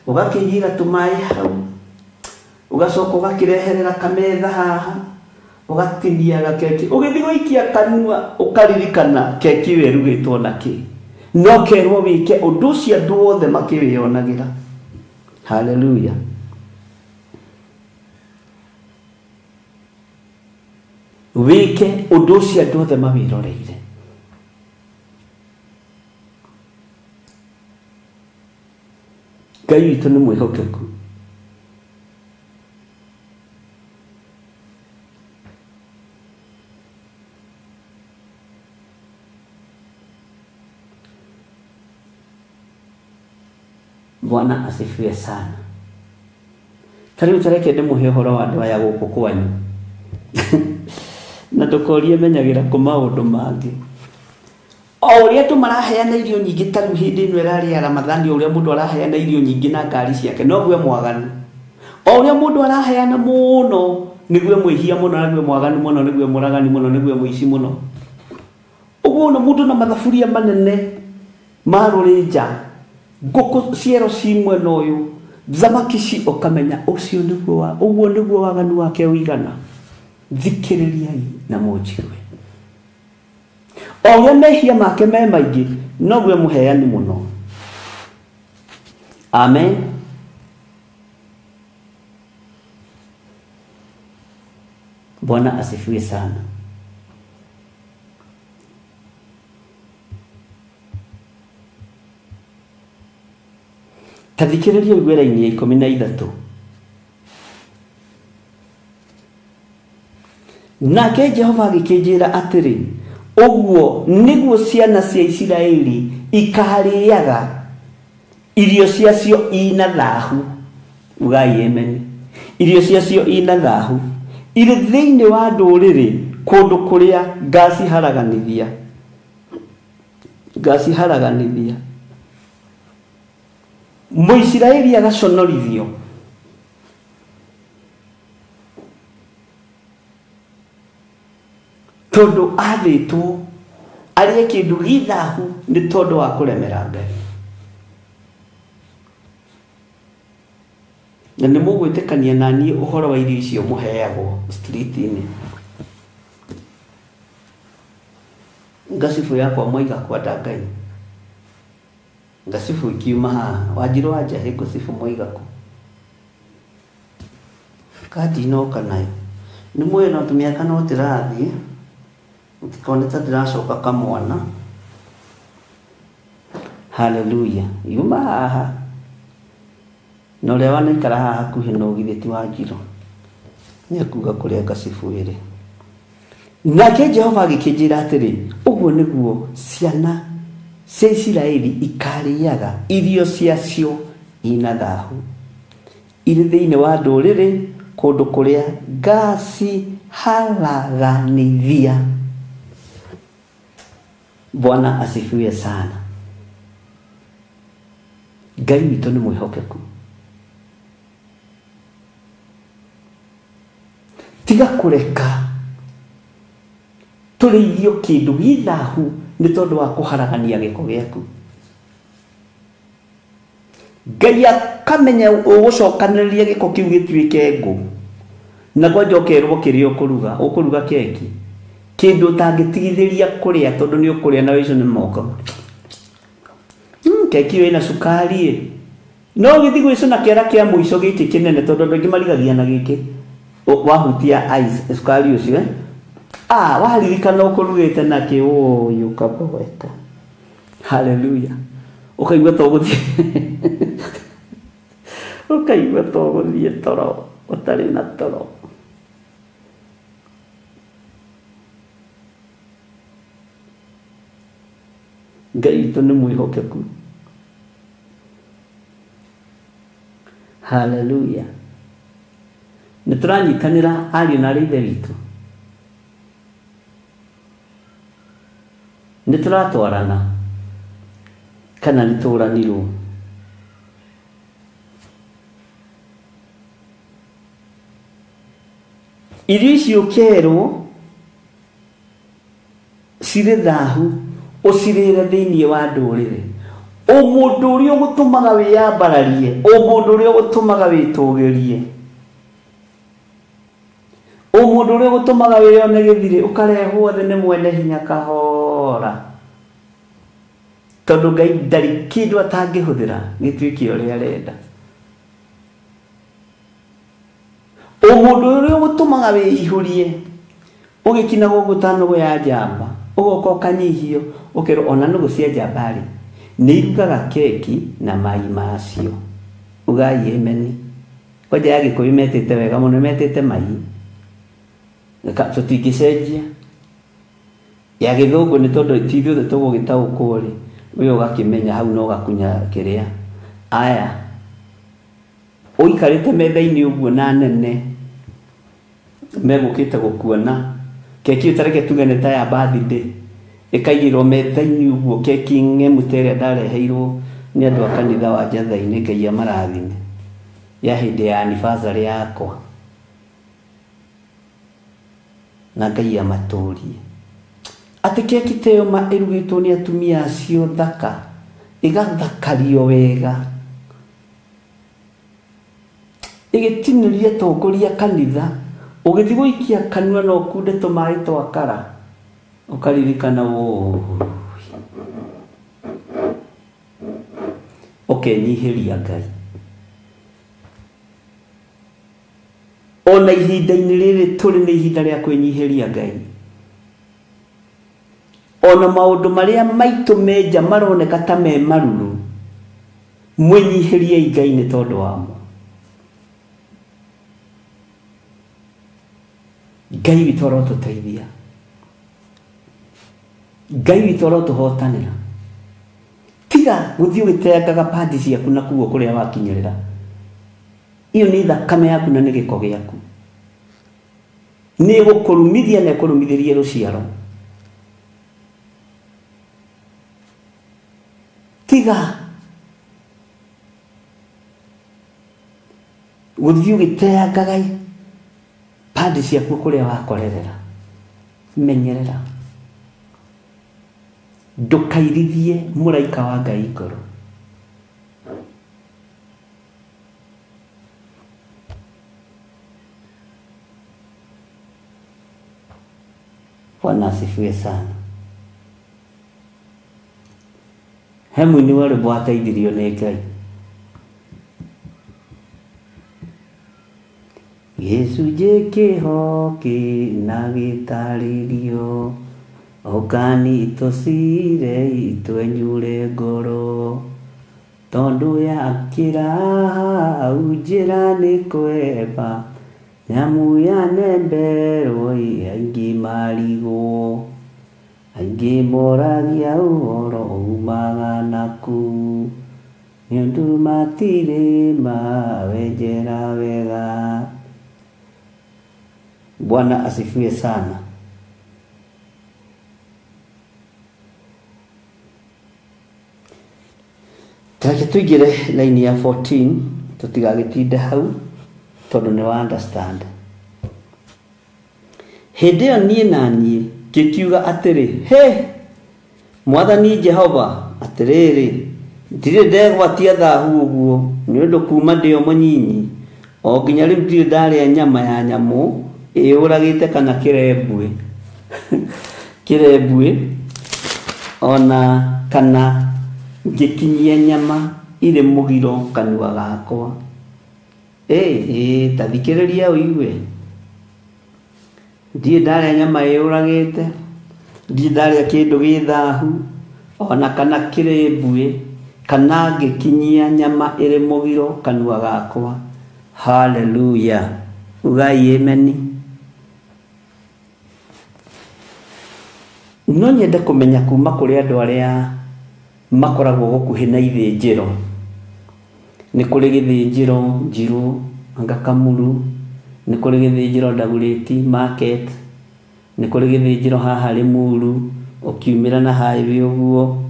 Ugakijira tumai hau ugacoka ugakireherera kametha haha ugatinia keki ugithi guikia kanua ukaririkana keki werugitwo naki no kerwo wike undu cia andu othe makiwionagira. Hallelujah. Wike undu cia andu othe mawiroreire. Ngai witũ nĩ mwĩhokeku. Bwana asifiwe sana. Karibu tareke ndĩmũhe ũhoro wa andũ aya gũkũ kwanyu na tũkorie menyagira kũ maũndũ mangĩ. O uria tu maraheana irio nyingi taru hindi ino irari ya Ramadhani uria mundu araheana irio nyingi na ngari ciake no gwe mwaganu. O uria mundu araheana muno nigwe mwihia muno nigwe mwaganu muno nigwe muragani muno nigwe muici muno. Uguo no mundu na mathafuria manene marurinja nguku ciero cimwe noyu thamaki ci ukamenya ucio niguo uguo niguo waganu wake uigana. Thikiririai na munjigwe. O mehia make me maingi no gwe muheani muno. Amen. Bwana asifiwe sana. Tathikiriria gwera-ini ya 13. Nake Jehova agikĩnjĩra atĩrĩ uguo niguo ciana cia Isiraeli ikariaga irio ciacio ina thahu. Ugai amen. Irio ciacio ina thahu iri thiini wa nduriri kundu kuria ngasi haraganithia Muisiraeli agaconorithio tondu athitwo arie kindu githahu ni tondu wa kuremera Ngai. Na ni mugwitikania nani uhoro wa irio icio muheagwo street-ini. Ngasifu yakwa moiga kwa Ngai. Ngasifu ikiuma haha Wanjiru wa Njahi ngasifu moiga ku kati no kanayo ni mwe no tumiaka no tirathi ukikoneta ndiracoka kamwana. Hallelujah. Yuma haha no lewa ni kara haha kuhi no githeti Wanjiru ni akuga kuria ngasifu iri. Nake Jehova agikĩnjĩra atĩrĩ uguo niguo ciana cia Isiraeli ikariaga irio ciacio ina thahu iri thiini wa nduriri kundu kuria ngasi haraganithia. Bwana asifiwe sana. Ngai witũ nĩ mwĩhokeku. Tiga kureka turithio kindu githahu ni tondu wa kuharagania giko giaku. Ngai akamenya ugucokanĩrĩria gĩko kĩu gĩtuĩke ngũ na kwanja ũkerwo kĩrĩa ũkũruga keki kĩndũ ũtangĩtigithĩria kũrĩa tondũ nĩ ũkũrĩa na wĩicio nĩ moko keki ĩyo ĩna cukari no gĩthiĩ gwĩcũna kĩara kĩa mũico gĩkĩ kĩnene tondũ andũ aingĩ marigagia na gĩkĩ wahutia ice cukari ũcio waririkana ũkũrugĩte nakĩ ũyũ kaboeka haleluya ũkaigua tũgũthiĩ toro ũtarĩ na toro Ngai witũ nĩ mwĩhokeku haleluya nĩ tũranyitanĩra ariũ na ithe witũ nĩ tũratwarana kana nĩ tũranirwo irio icio ũkerwo cirĩ thahu ũcirĩre thĩinĩ wa ndũrĩrĩ mũndũ ũrĩa ũgũtũmaga wĩyambararie mũndũ ũrĩa ũgũtũmaga wĩtũgĩrie mũndũ ũrĩa ũgũtũmaga wĩyone gĩthirĩ ũkarehwo thĩ nĩ mwene hinya kahora tondũ Ngai ndarĩ kĩndũ atangĩhũthĩra gĩtuĩke ũrĩa arenda mũndũ ũrĩa ũgũtũmaga wĩihũrie ũgĩkina gũgũta nũgũ ya njamba ũgoka ũkanyihio ũkerwo ona nũgũ cia njamba rĩ nĩ irugaga keki na mai macio ugai ameni kwanja ya Gĩkũyũ metĩte wega mũno metĩte mai tũtingĩcenjia ya Gĩthũngũ nĩ tondũ ti ithuothe tũgũgĩtaũkwo rĩ we ũgakĩmenya hau no gakunya kĩrĩa aya ũikarĩte metha-inĩ ũguo na nene megũkĩte gũkuona keki ũtareke tuge nĩ ta ya birthday ĩkaigĩrwo metha-inĩ ũguo keki ng'emu ta ĩrĩa ndareheirwo nĩ andũ a kanitha wa Njatha-inĩ Ngai amarathime ya hĩndĩ ya anniversary yakwa na Ngai amatũrie atĩ keki ta ĩyo ĩrugĩtwo nĩ atumia acio thaka ĩgathakario wega ĩgĩtinĩria tongoria kanitha ũgĩthiĩ gũikia kanua no kunde tũmaĩ twakara ũkaririkana ũkenyihĩria Ngai ona ihinda-inĩ rĩrĩ tũrĩ nĩ ihinda rĩa kwĩnyihĩria Ngai ona maũndũ marĩa maitũ menja maroneka ta me maruru mwĩnyihĩriei Ngai nĩ tondũ wamo Ngai witũ arotũteithia Ngai witũ arotũhotanĩra tiga gũthiĩ ũgĩteangaga pandi ciaku na kuo kũrĩa wakinyĩrĩra iyo nĩ thakame yaku na nĩ gĩko gĩaku nĩ gũkũrumithia na ĩkũrumithĩrie rũciaro tiga gũthiĩ ũgĩteangaga pandi ciaku kũrĩa wakorerera menyerera ndũkairithie mũraika wa Ngai ngoro Bwana asifiwe sana hemu ni wale bwateithirio nĩ Ngai gĩcunjĩ kĩhoki na gĩtarĩrio okani itũcire itwenyure ngoro tondũ yakĩra hau njĩra nĩ kweba nyamu ya nemberwo aingĩ marigwo aingĩ moragia ũhoro umaga naku nĩũndũ matirĩ mawenjera wega. Bwana asifiwe sana. Take tuigire line ya 14 tutigagĩtinda hau tondũ nĩ wa understand. Hĩndĩ ĩyo niĩ na niĩ ngĩkiuga atĩrĩ, he Mwathani Jehova, atĩrĩrĩ ndire ndegwatia thahu uguo ni undu kuma ndio munyinyi o nginya riu ndire ndaria nyama ya nyamu iuragite kana kirebwe kirebwe ona kana ngikinyia nyama ile mugiro kanua gakwa tathikiriria uigue ndire ndaria nyama iuragite ndire ndaria kindu githahu ona kana kirebwe kana ngikinyia nyama ile mugiro kanua gakwa. Hallelujah. Ugai amen. No nyende kumenya kuma kuri andu aria makoragwo gukuhi na ithinjiro. Ni kuri githinjiro Njiru, anga Kamuru, ni kuri githinjiro Ndaguriti market, ni kuri githinjiro haha Limuru ukiumira na highway uguo.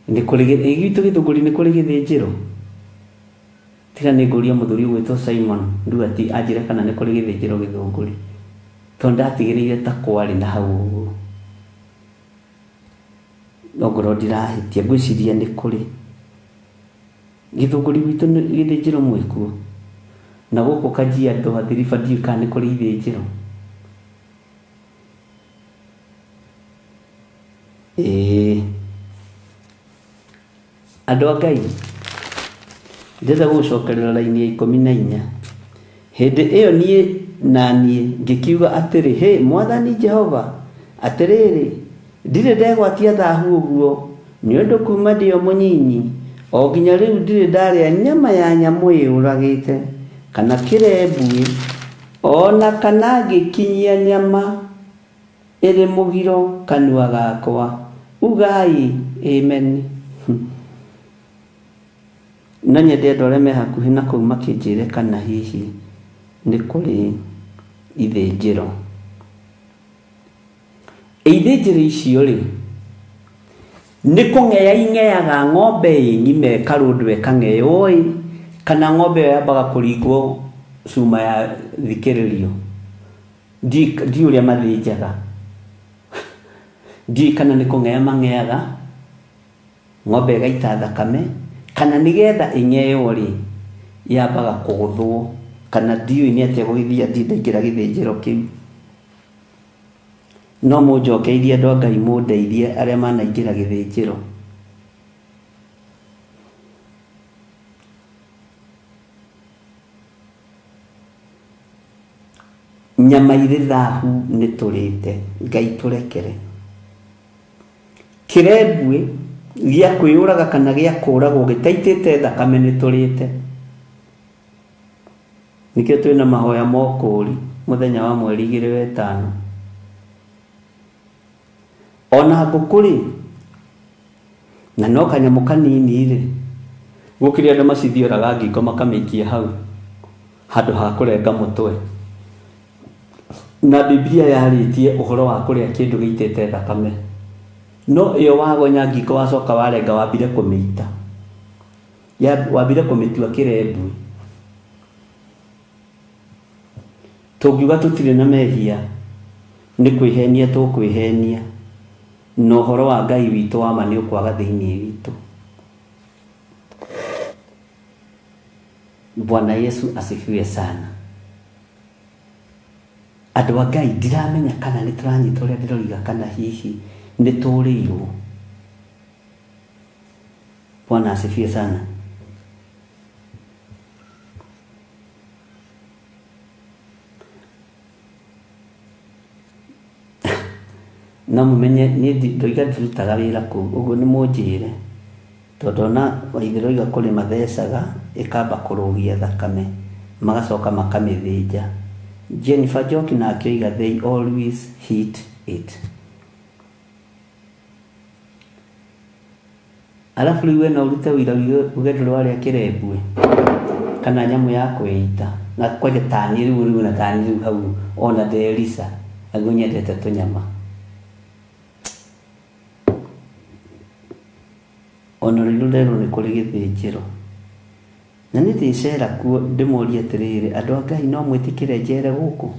Ni kuri Githunguri ni kuri githinjiro. Tiga ni nguria muthuri witwo Simon Nduati anjire kana ni kuri githinjiro Githunguri. Tonda atigirire ta kwari na hau. Nogoro ndirahitia gwiciria ni kuri Githunguri witu ni githinjiro mwikuo. Na guku Kajiado Athirifa ndiu kana ni kuri githinjiro. Andu a Ngai ndenda gucokerera laini ya 14 hindi iyo nie ngikiuga atiri Mwathani Jehova atiriri ndire ndegwatia thahu uguo ni undu kuma ndio munyinyi o nginya riu ndire ndaria nyama ya nyamu iuragite kana kirebwe ona kana ngikinyia nyama iri mugiro kanua gakwa. Ugai amen. No nyende andũ me hakuhi na kuu makinjire kana hihi ni kuri ithinjiro. Ithinjiro icio ri ni kung'ea ing'eaga ng'ombe nyime karundu ekang'eo kana ng'ombe yambaga kuringwo cuma ya thikiririo di uria mathinjaga di kana ni kung'ea mang'eaga ng'ombe gaita thakame kana nigetha ing'eo ri yambaga kuguthwo kana ndiu ni atia gugithia ndindaikira githinjiro kiu. No munjokeirie andu a Ngai mundeithie aria manaingira githinjiro. Nyama iri thahu ni turite Ngai turekere. Kirebwe gia kwiyuraga kana gia kuragwo gitaitite thakame ni turite. Nikio twina mahoya mokuri muthenya wa mweri 25. Ona ngukuri na no kanyamu kanini ri gukiri andu macithioraga ngingo makamikia hau handu ha kurenga mutwe. Na Biblia yaritie uhoro wa kuria kindu giitete thakame. No iyo wagonya ngingo wacoka warenga wambire kumiita wambire kumitua kirebwe. Tungiuga tutire na mehia ni kwihenia tukwihenia no horo wa Ngai witu wa mani ukwaga thiini witu. Bwana Yesu asifiwe sana. Andu a Ngai ndiramenya kana ni turanyita uria ndiroiga kana hihi ni turirwo. Bwana asifiwe sana. Na mumenye ni ndoiga ndutaga wira ku uguo ni munjire tondu na waithiroiga kuri mathecaga ikamba kurugia thakame magacoka makamithinja. Jennifer Njoki na akioiga they always hit it. Alafu riwe na urute wira ugedo rwaria kirebwe kana nyamu ya kwita na kwaje tani riu na tani riu hau ona Delisa agunyendete tunyama. Ona rilero ni kuri githinjiro na ni thicera kuo ndimuria atiriri andu a Ngai no mwitikire njere guku.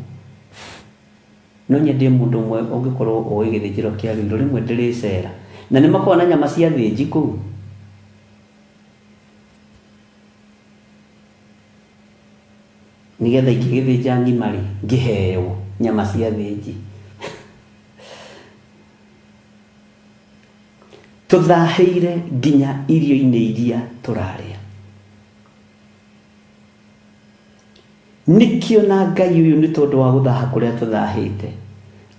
No nyende mundu mwe ungikorwo oi githinjiro kia rindu rimwe ndiricera na ni makona nyama cia thinji kuu nigetha ingĩgĩthĩnja ng'ima rĩ ngĩheo nyama cia thĩnji. Tũthahĩire nginya irio-inĩ iria tũrarĩa. Nĩkĩo na Ngai ũyũ nĩ tondũ wa gũthaha kũrĩa tũthahĩte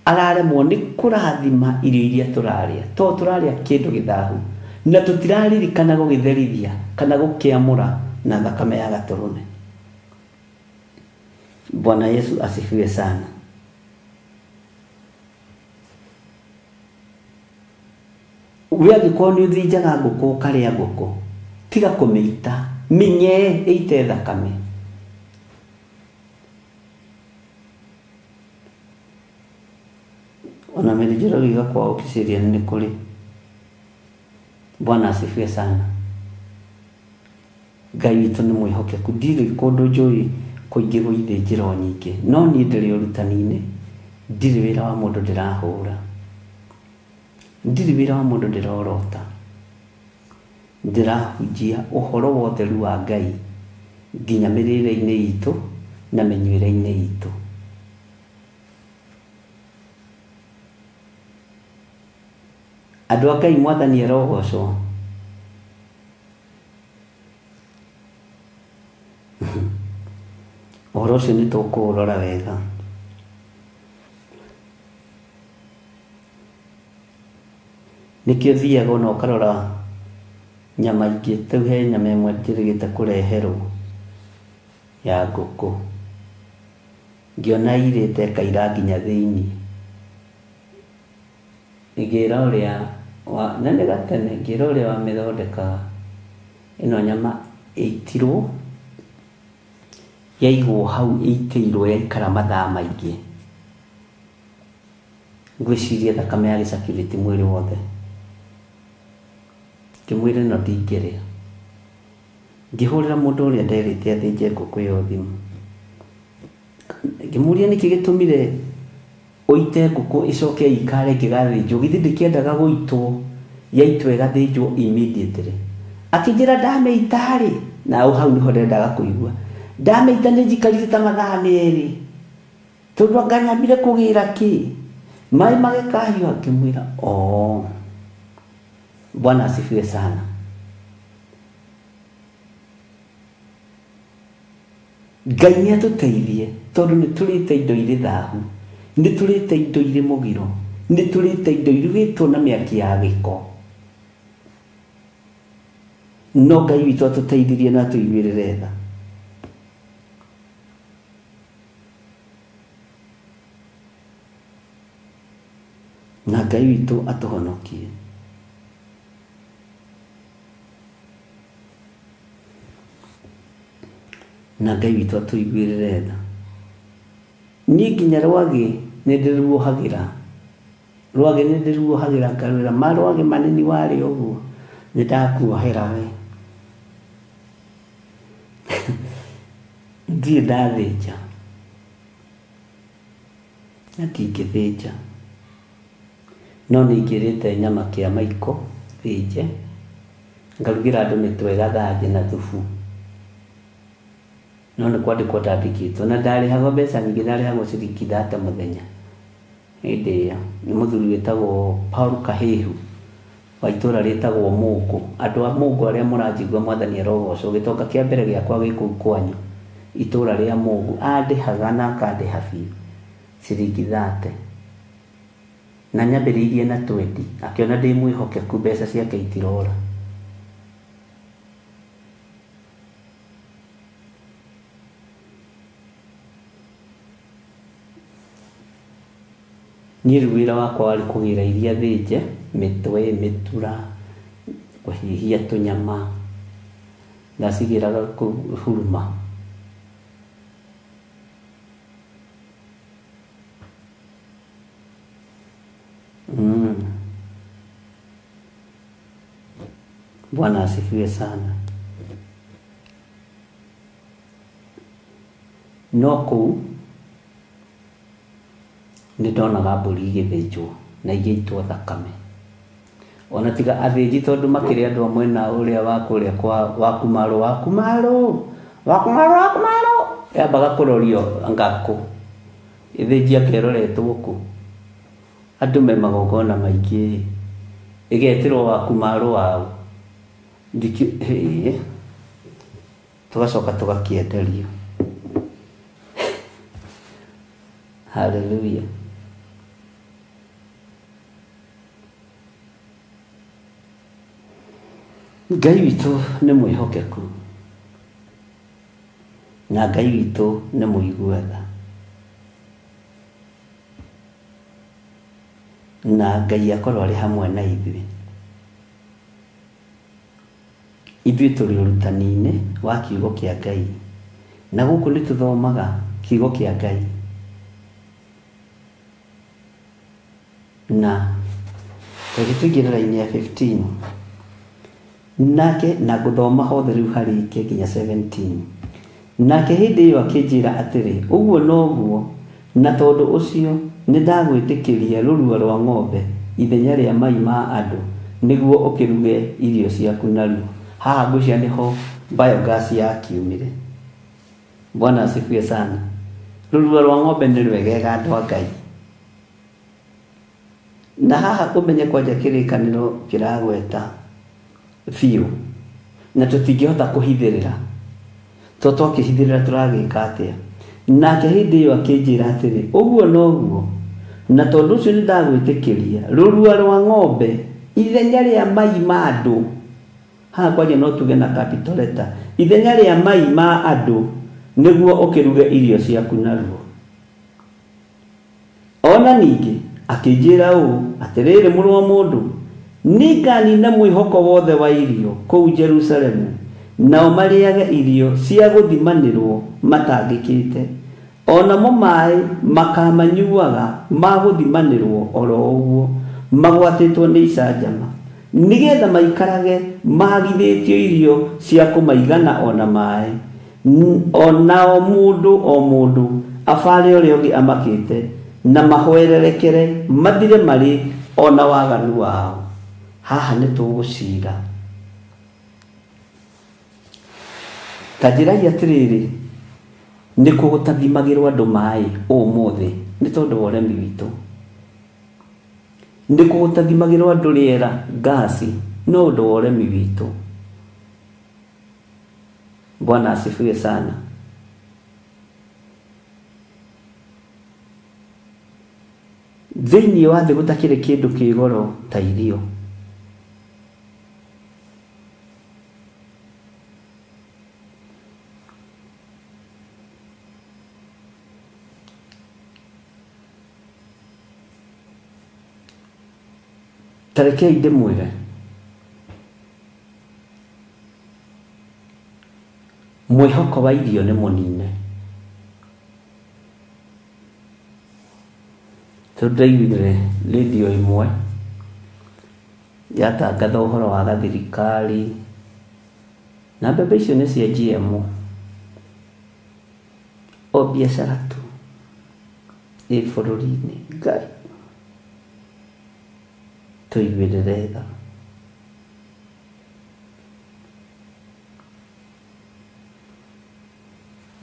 araremwo nĩ kũrathima irio iria tũrarĩa, to tũrarĩa kĩndũ gĩthahu na tũtiraririkana gũgĩtherithia kana gũkĩamũra na thakame ya gatũrũme. Bwana Yesu asifiwe sana. We angĩkorwo nĩ ũthĩnjaga ngũkũ ũkarĩa ngũkũ, tiga kũmĩita, mĩnye ĩite thakame. Ona mĩrĩnjĩro gĩga kwa ũkĩciria nĩ kũrĩ. Bwana asifiwe sana. Ngai witũ nĩ mwĩhokeku, ndirĩ kũndũ njũĩ kũingĩrwo ithĩnjĩro nyingĩ, no niĩ ndĩrĩ ũrutani-inĩ, ndirĩ wĩra wa mũndũ ndĩrahũra, ndirĩ wĩra wa mũndũ ndĩrorota, ndĩrahunjia ũhoro wa ũtheru wa Ngai nginya mĩrĩre-inĩ itũ na mĩnyuĩre-inĩ itũ. Andũ a Ngai, Mwathani arogocwo. Ũhoro ũcio nĩ tũkũũrora wega. Nĩkĩo thiaga ona ũkarora nyama ingĩ, tau he nyama ĩmwe njĩrĩgĩte kũreherwo ya ngũkũ, ngĩona irĩte kaira nginya thĩinĩ, ngĩra ũrĩa na nĩ gatene, ngĩra ũrĩa wamĩthondekaga, ĩno nyama ĩitirwo, yaigwo hau ĩitĩirwo, yaikara mathaa maingĩ, ngwĩciria thakame yagĩcakithĩti mwĩrĩ wothe, ngĩmwĩra ĩno ndingĩrĩa. Ngĩhũrĩra mũndũ ũrĩa nderĩte athĩnje ngũkũ ĩyo thimũ, ngĩmũria nĩkĩ gĩtũmire ũite ngũkũ ĩcoke ikare ĩngĩgathĩnjwo, githĩ ndĩkĩendaga gũitwo, yaitwo ĩgathĩnjwo immediately. Akĩnjĩra ndamĩita rĩ, na hau nĩho ndendaga kũigua, ndamĩita nĩ njikarire ta mathaa merĩ, tondũ anga nyambire kũgĩra kĩ, maĩ magĩkahiũha. Ngĩmwĩra Bwana asifiwe sana. Ngai nĩ atũteithie, tondũ nĩ tũrĩte indo irĩ thahu, nĩ tũrĩte indo irĩ mũgiro, nĩ tũrĩte indo irugĩtwo na mĩaki ya gĩko. No Ngai witũ atũteithirie na atũiguĩrĩre tha. Na Ngai witũ atũhonokie. Na Ngai witũ atũiguĩrĩre tha. Niĩ nginya rwagĩ nĩ ndĩruohagĩra, rwagĩ nĩ ndĩruohagĩra, ngarwĩra ma rwagĩ manini warĩ ũguo nĩ ndakuohera we. Ndirĩ ndathĩnja na ndingĩthĩnja, no nĩ ingĩrĩte nyama kĩa maiko thĩnje, ngarugĩra andũ mĩtwe gathanjĩ na thubu, no nĩ kwandĩkwo ndandĩkĩtwo, na ndarĩhagwo mbeca nyingĩ, ndarĩhagwo ciringi 30 mũthenya. Hĩndĩ ĩyo nĩ mũthuri wĩtagwo Paul Kahĩhu wa itũũra rĩtagwo Mũngũ. Andũ a Mũngũ arĩa mũranjigua, Mwathani arogocwo, gĩtonga kĩa mbere gĩakwa gĩ kũu kwanyu itũũra rĩa Mũngũ, andĩhaga na akandĩha biũ ciringi 30, na nyambĩrĩirie na 20, akĩona ndĩ mwĩhokeku, mbeca ciake itirora. Niĩ rĩu wĩra wakwa warĩ kũgĩra iria thĩnje, mĩtwe, mĩtura, kũhĩhia tũnyama, ndacigĩraga kũu Huruma. Bwana asifiwe sana. No kũu nĩ ndonaga mbũri igĩthĩnjwo na igĩitwo thakame. Ona tiga athĩnji, tondũ makĩrĩ andũ a mwena ũrĩa wa kũrĩa kwa Wakumarũ, yambaga kurorio ngako ithijia keroretwo ku andu me magogona maingi igetirwo waku maru wao tugacoka tugakienderio. Hallelujah. Ngai witũ nĩ mwĩhokeku na Ngai witũ nĩ mũigua-tha, na Ngai akorwo arĩ hamwe na ithuĩ. Ithuĩ tũrĩ ũrutani-inĩ wa kiugo kĩa Ngai, na gũkũ nĩ tũthomaga kiugo kĩa Ngai, na tũgĩtũingĩra raini ya 15 nake na gũthoma hothe rĩu harĩke nginya 17. Nake hĩndĩ ĩyo akĩnjĩra atĩrĩ, ũguo noguo, na tondũ ũcio nĩ ndagwĩtĩkĩria rũrua rwa ng'ombe ithenya rĩa mai ma andũ nĩguo ũkĩruge irio ciaku naruo. Haha ngwĩciria nĩho biogas yakiumire. Bwana asifiwe sana. Rũrua rwa ng'ombe nĩ rwegega andũ a Ngai. Na haha ũmenye kwanja kĩrĩkanĩro kĩragweta biũ, na tũtingĩhota kũhithĩrĩra, to twakĩhithĩrĩra tũragĩka atĩa. Nake hĩndĩ ĩyo akĩnjĩra atĩrĩ, ũguo noguo, na tondũ ũcio nĩ ndagwĩtĩkĩria rũrua rwa ng'ombe ithenya rĩa mai ma andũ. Haha kwanja no tuge na capital letter, ithenya rĩa mai ma andũ nĩguo ũkĩruge irio ciaku naruo. Ona ningĩ akĩnjĩra ũũ atĩrĩrĩ, mũrũ wa mũndũ, nĩnganina mwĩhoko wothe wa irio kũu Jerusalemu, nao marĩage irio cia gũthimanĩrwo matangĩkĩte, onamo maĩ makamanyuaga ma gũthimanĩrwo oro ũguo magwatĩtwo nĩ icanjama, nĩgetha maikarage magithĩtio irio cia kũmaigana ona maĩ, onao mũndũ o mũndũ abare ũrĩa ũngĩ amakĩte, na mahwererekere mathire marĩ ona waganu wao. Haha nĩ tũgũcira. Ta njĩrai atĩrĩrĩ, nĩ kũgũtathimagĩrwo andũ maĩ ũmũthĩ nĩ tondũ wa ũremi witũ. Nĩ kũgũtathimagĩrwo andũ rĩera gasi no ũndũ wa ũremi witũ. Bwana asifiwe sana. Thĩinĩ wa thĩ gũtakĩrĩ kĩndũ kĩ goro ta irio. Tarekei ndĩmwĩre, mwĩhoko wa irio nĩ mũnine. Tũndaiguire radio ĩmwe yatangatha ũhoro wa gathirikari, na mbembe icio nĩ cia GMO, o biacara tu ĩ bũrũri-inĩ. Ngai tũiguĩrĩre tha.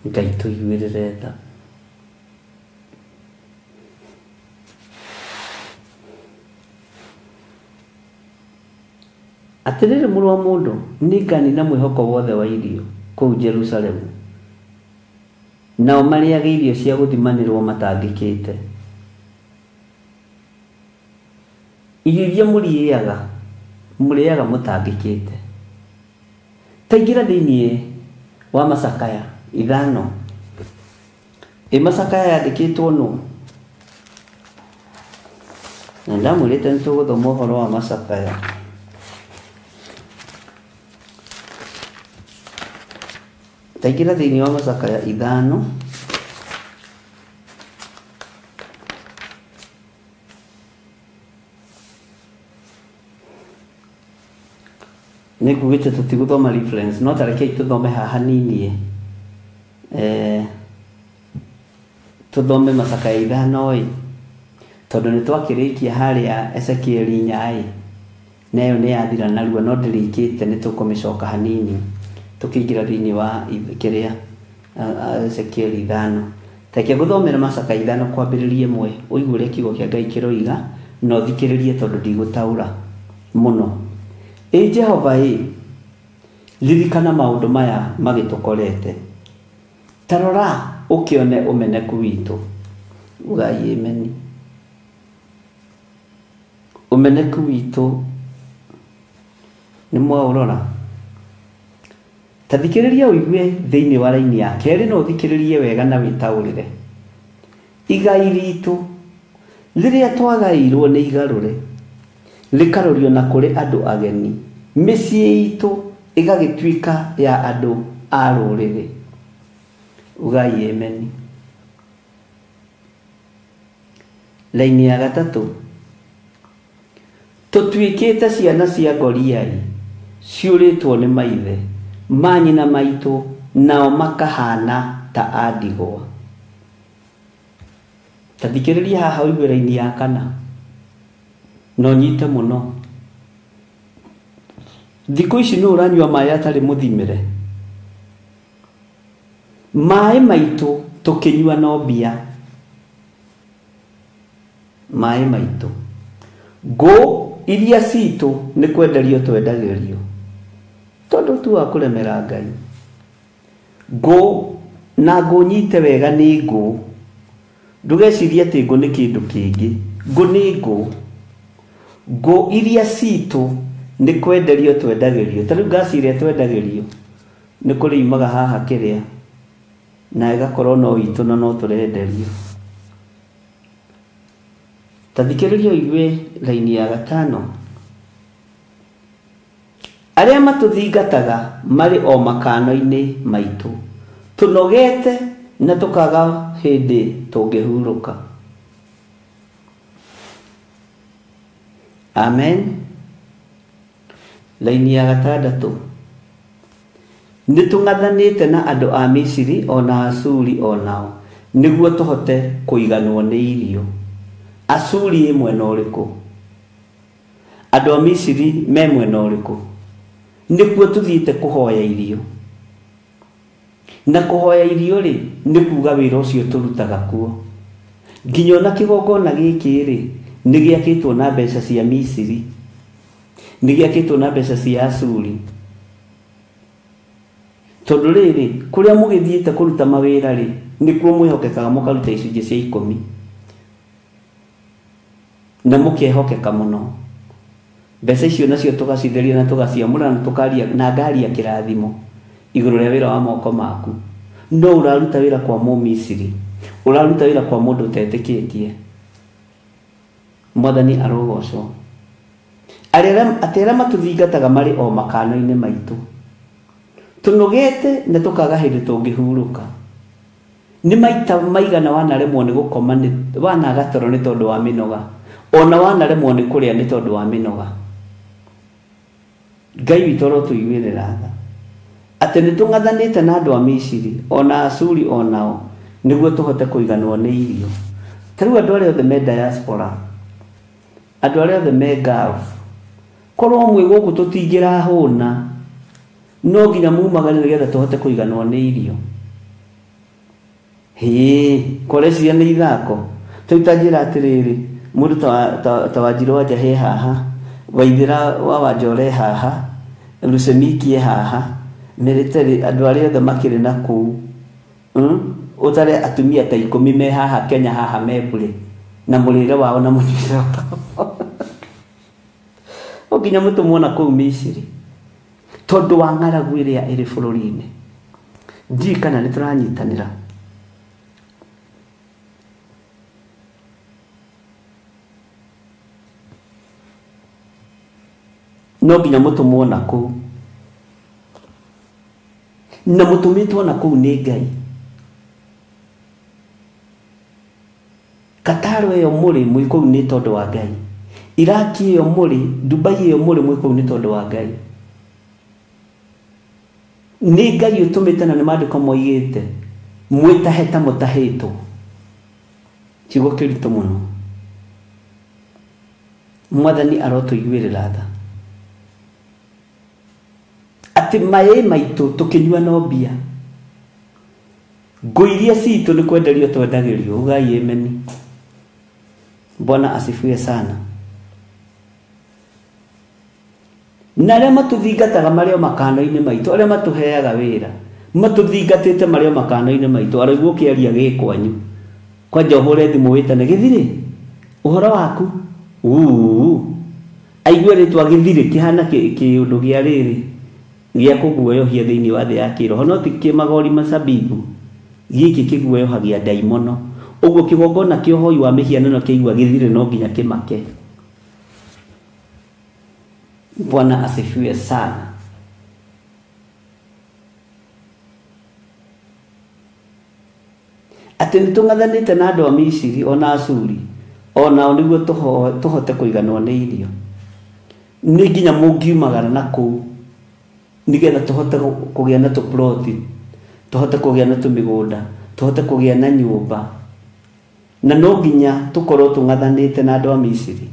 Ngai tũiguĩrĩre tha. Atĩrĩrĩ, mũrũ wa mũndũ, nĩnganina mwĩhoko wothe wa irio kũu Jerusalemu, nao marĩage irio cia gũthimanĩrwo matangĩkĩte. Irio iria mũrĩaga mũtangĩkĩte. Ta ingĩra thĩinĩ wa Macakaya 5. Macakaya yandĩkĩtwo nũ? Na ndamwĩrĩte nĩ tũgũthoma ũhoro wa Macakaya. Ta ingĩra thĩinĩ wa Macakaya 5. Nĩngugĩte tũtigũthoma reference, no tarekei tũthome haha nini. Tũthome Macakaya 5 tondũ nĩ twakĩrĩkia harĩa Ezekiel 4 nayo nĩ yathira narua, no ndĩrĩkĩte nĩ tũkũmĩcoka hanini tũkĩingĩra thĩinĩ wa kĩrĩa Ezekiel 5 Take guthomera Macaka 5 kwambĩrĩria 1 ũigũre kiugo kĩa Ngai kĩroiga no thikĩrĩrie tondũ ndigũtaũra mũno. Jehova ririkana maũndũ maya magĩtũkorete. Tarora ũkĩone ũmeneku witũ. Ugai amen. Ũmeneku witũ nĩ mwaũrora. Ta thikĩrĩria ũigue thĩinĩ wa raini ya kerĩ no thikĩrĩrie wega na wĩtaũrĩre. Igai ritũ rĩrĩa twagaĩirwo nĩ igarũre rĩkarorio na kũrĩ andũ ageni, mĩciĩ itũ ĩgagĩtuĩka ya andũ a rũrĩrĩ. Ugai amen. Raini ya gatatũ, tũtuĩkĩte ciana cia ngoriai ciũrĩtwo nĩ maithe manyina maitũ nao makahana ta a ndigwa. Ta thikĩrĩria haha ũigue raini ya 4 no nyite mũno. Thikũ ici nĩ ũranyua maĩ atarĩ mũthimĩre. Maĩ maitũ tũkĩnyua no mbia. Maĩ maitũ ngũ iria citũ nĩ kwenderio twendagĩrio tondũ tu wa kũremera Ngai. Ngũ na ngũ nyite wega nĩ ngũ. Ndũgecirie atĩ ngũ nĩ kĩndũ kĩngĩ. Ngũ nĩ ngũ. Ngũ iria citũ nĩ kwenderio twendagĩrio. Ta rĩu ngasi ĩrĩa twendagĩrio nĩ kũrĩ imaga haha kĩrĩa na ĩgakorwo no itũ na no tũrenderio. Ta thikĩrĩria ũigue raini ya 5. Arĩa matũthingataga marĩ o makano-inĩ maitũ tũnogete na tũkaga hĩndĩ tũngĩhurũka. Amen. Raini ya 6. Nĩ tũng'athanĩte na andũ a Misiri ona Asuri onao nĩguo tũhote kũiganwo nĩ irio. Asuri mwena ũrĩkũ? Andũ a Misiri me mwena ũrĩkũ? Nĩkuo tũthiĩte kũhoya irio. Na kũhoya irio rĩ nĩ kuuga wĩra ũcio tũrutaga kuo. Nginya ona kĩgongona gĩkĩ rĩ nĩ gĩakĩtwo na mbeca cia Misiri, nĩ gĩakĩtwo na mbeca cia Asuri. Tondũ rĩrĩ kũrĩa mũgĩthiĩte kũruta mawĩra rĩ nĩkuo mwĩhokekaga mũkaruta icunjĩ cia 10 na mũkehokeka mũno. Mbeca icio nacio tũgacitheria na tũgaciamũra na tũkaria na ngaria kĩrathimo igũrũ rĩa wĩra wa moko maku. No ũraruta wĩra kwa Mũmisiri, ũraruta wĩra kwa mũndũ ũtetĩkĩtie. Mwathani arogocwo. Arĩa matũthingataga marĩ o makano-inĩ maitũ tũnogete na tũkaga hĩndĩ tũngĩhurũka. Nĩ maita maigana wanaremwo nĩ gũkoma wanaga toro nĩ tondũ wa mĩnoga, ona wanaremwo nĩ kũrĩa nĩ tondũ wa mĩnoga. Ngai witũ arotũiguĩrĩra tha atĩ nĩ tũng'athanĩte na andũ a Misiri ona Asuri onao nĩguo tũhote kũiganwo nĩ irio. Ta rĩu andũ arĩa othe me diaspora, andũ arĩa othe me Gulf, korwo mwĩ gũkũ tũtingĩrahũna no nginya mumagane nĩgetha tũhote kũiganwo nĩ irio. Kũreciria nĩ ithako. Tũitanjĩra atĩrĩrĩ mũndũ ta Wanjirũ wa Njahi haha, Waithĩra wa Wanjore haha, Lusemiki haha, Military andũ arĩa othe makĩrĩ na kũu. Ũtare atumia ta 10 me haha Kenya haha mebure na mũrĩre wao na mũnyuĩre wao. Nginya mũtũmwona kũu Misiri tondũ wa ng'aragu ĩrĩa ĩrĩ bũrũri-inĩ. Ndiũĩ kana nĩ tũranyitanĩra. No nginya mũtũmwona kũu na mũtũmĩtwo na kũu nĩ Ngai. Kataro ĩyo mũrĩ kũu nĩ tondũ wa Ngai. Iraki ĩyo mũrĩ, Dubai ĩyo mũrĩ kũu nĩ tondũ wa Ngai. Nĩ Ngai ũtũmĩte na nĩ maandĩko moigĩte mwĩtahe ta mũtahĩtwo. Kiugo kĩritũ mũno. Mwathani arotũiguĩrĩra tha atĩ maĩ maitũ tũkĩnyua no mbia. Ngoiria citũ nĩ kwenderio twendagĩrio. Ugai ameni. Bwana asifiwe sana. Na arĩa matũthingataga marĩo makano-inĩ maitũ, arĩa matũheaga wĩra, matũthingatĩte marĩo makano-inĩ maitũ, araigua ũkĩaria gĩkwanyu. Kwanja ũhũre thimũ wĩtane Gĩthirĩ, ũhoro waku? Aigua rĩtwa Gĩthirĩ kĩhana kĩũndũ gĩa rĩrĩ gĩa kũguoyohia thĩinĩ wa thĩ ya kĩroho, no ti kĩmagori macabibu. Gĩkĩ kĩguoyohagia ndaimono. Ũguo kĩgongona kĩa ũhoi wa mĩhianano kĩigua Gĩthirĩ no nginya kĩmake. Bwana asifiwe sana. Atĩ nĩtũng'athanĩte na andũ a Misiri ona Ashuri, onao nĩguo tũhote kũiganwo nĩ irio. Nĩ nginya mũngiumagara na kũu nĩgetha tũhote kũgĩa na tũploti, tũhote kũgĩa na tũmĩgũnda, tũhote kũgĩa na nyũmba. Na no nginya tũkorwo tũng'athanĩte na andũ a Misiri.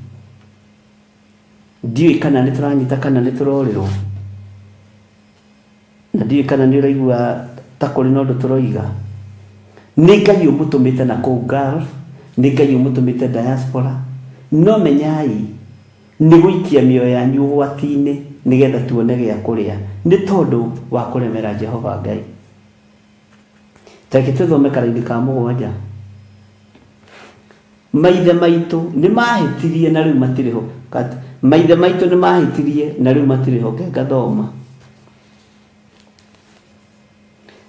Ndiũĩ kana nĩtũranyita kana nĩtũrorĩrwo. Na ndiũĩ kana nĩũraigua ta kũrĩ na ũndũ tũroiga. Nĩ Ngai ũmũtũmĩte na kũu Gulf, nĩ Ngai ũmũtũmĩte diaspora. No menyai nĩ gũikia mĩoyo yanyu ũgwati-inĩ nĩgetha tuone gĩa kũrĩa, nĩ tondũ wa kũremera Jehova Ngai. Tareke tũthome karaini ka 7. Maithe maitũ nĩ mahĩtirie na rĩu matirĩ ho. Maithe maitũ nĩ mahĩtirie na rĩu matirĩ ho. Ngathoma.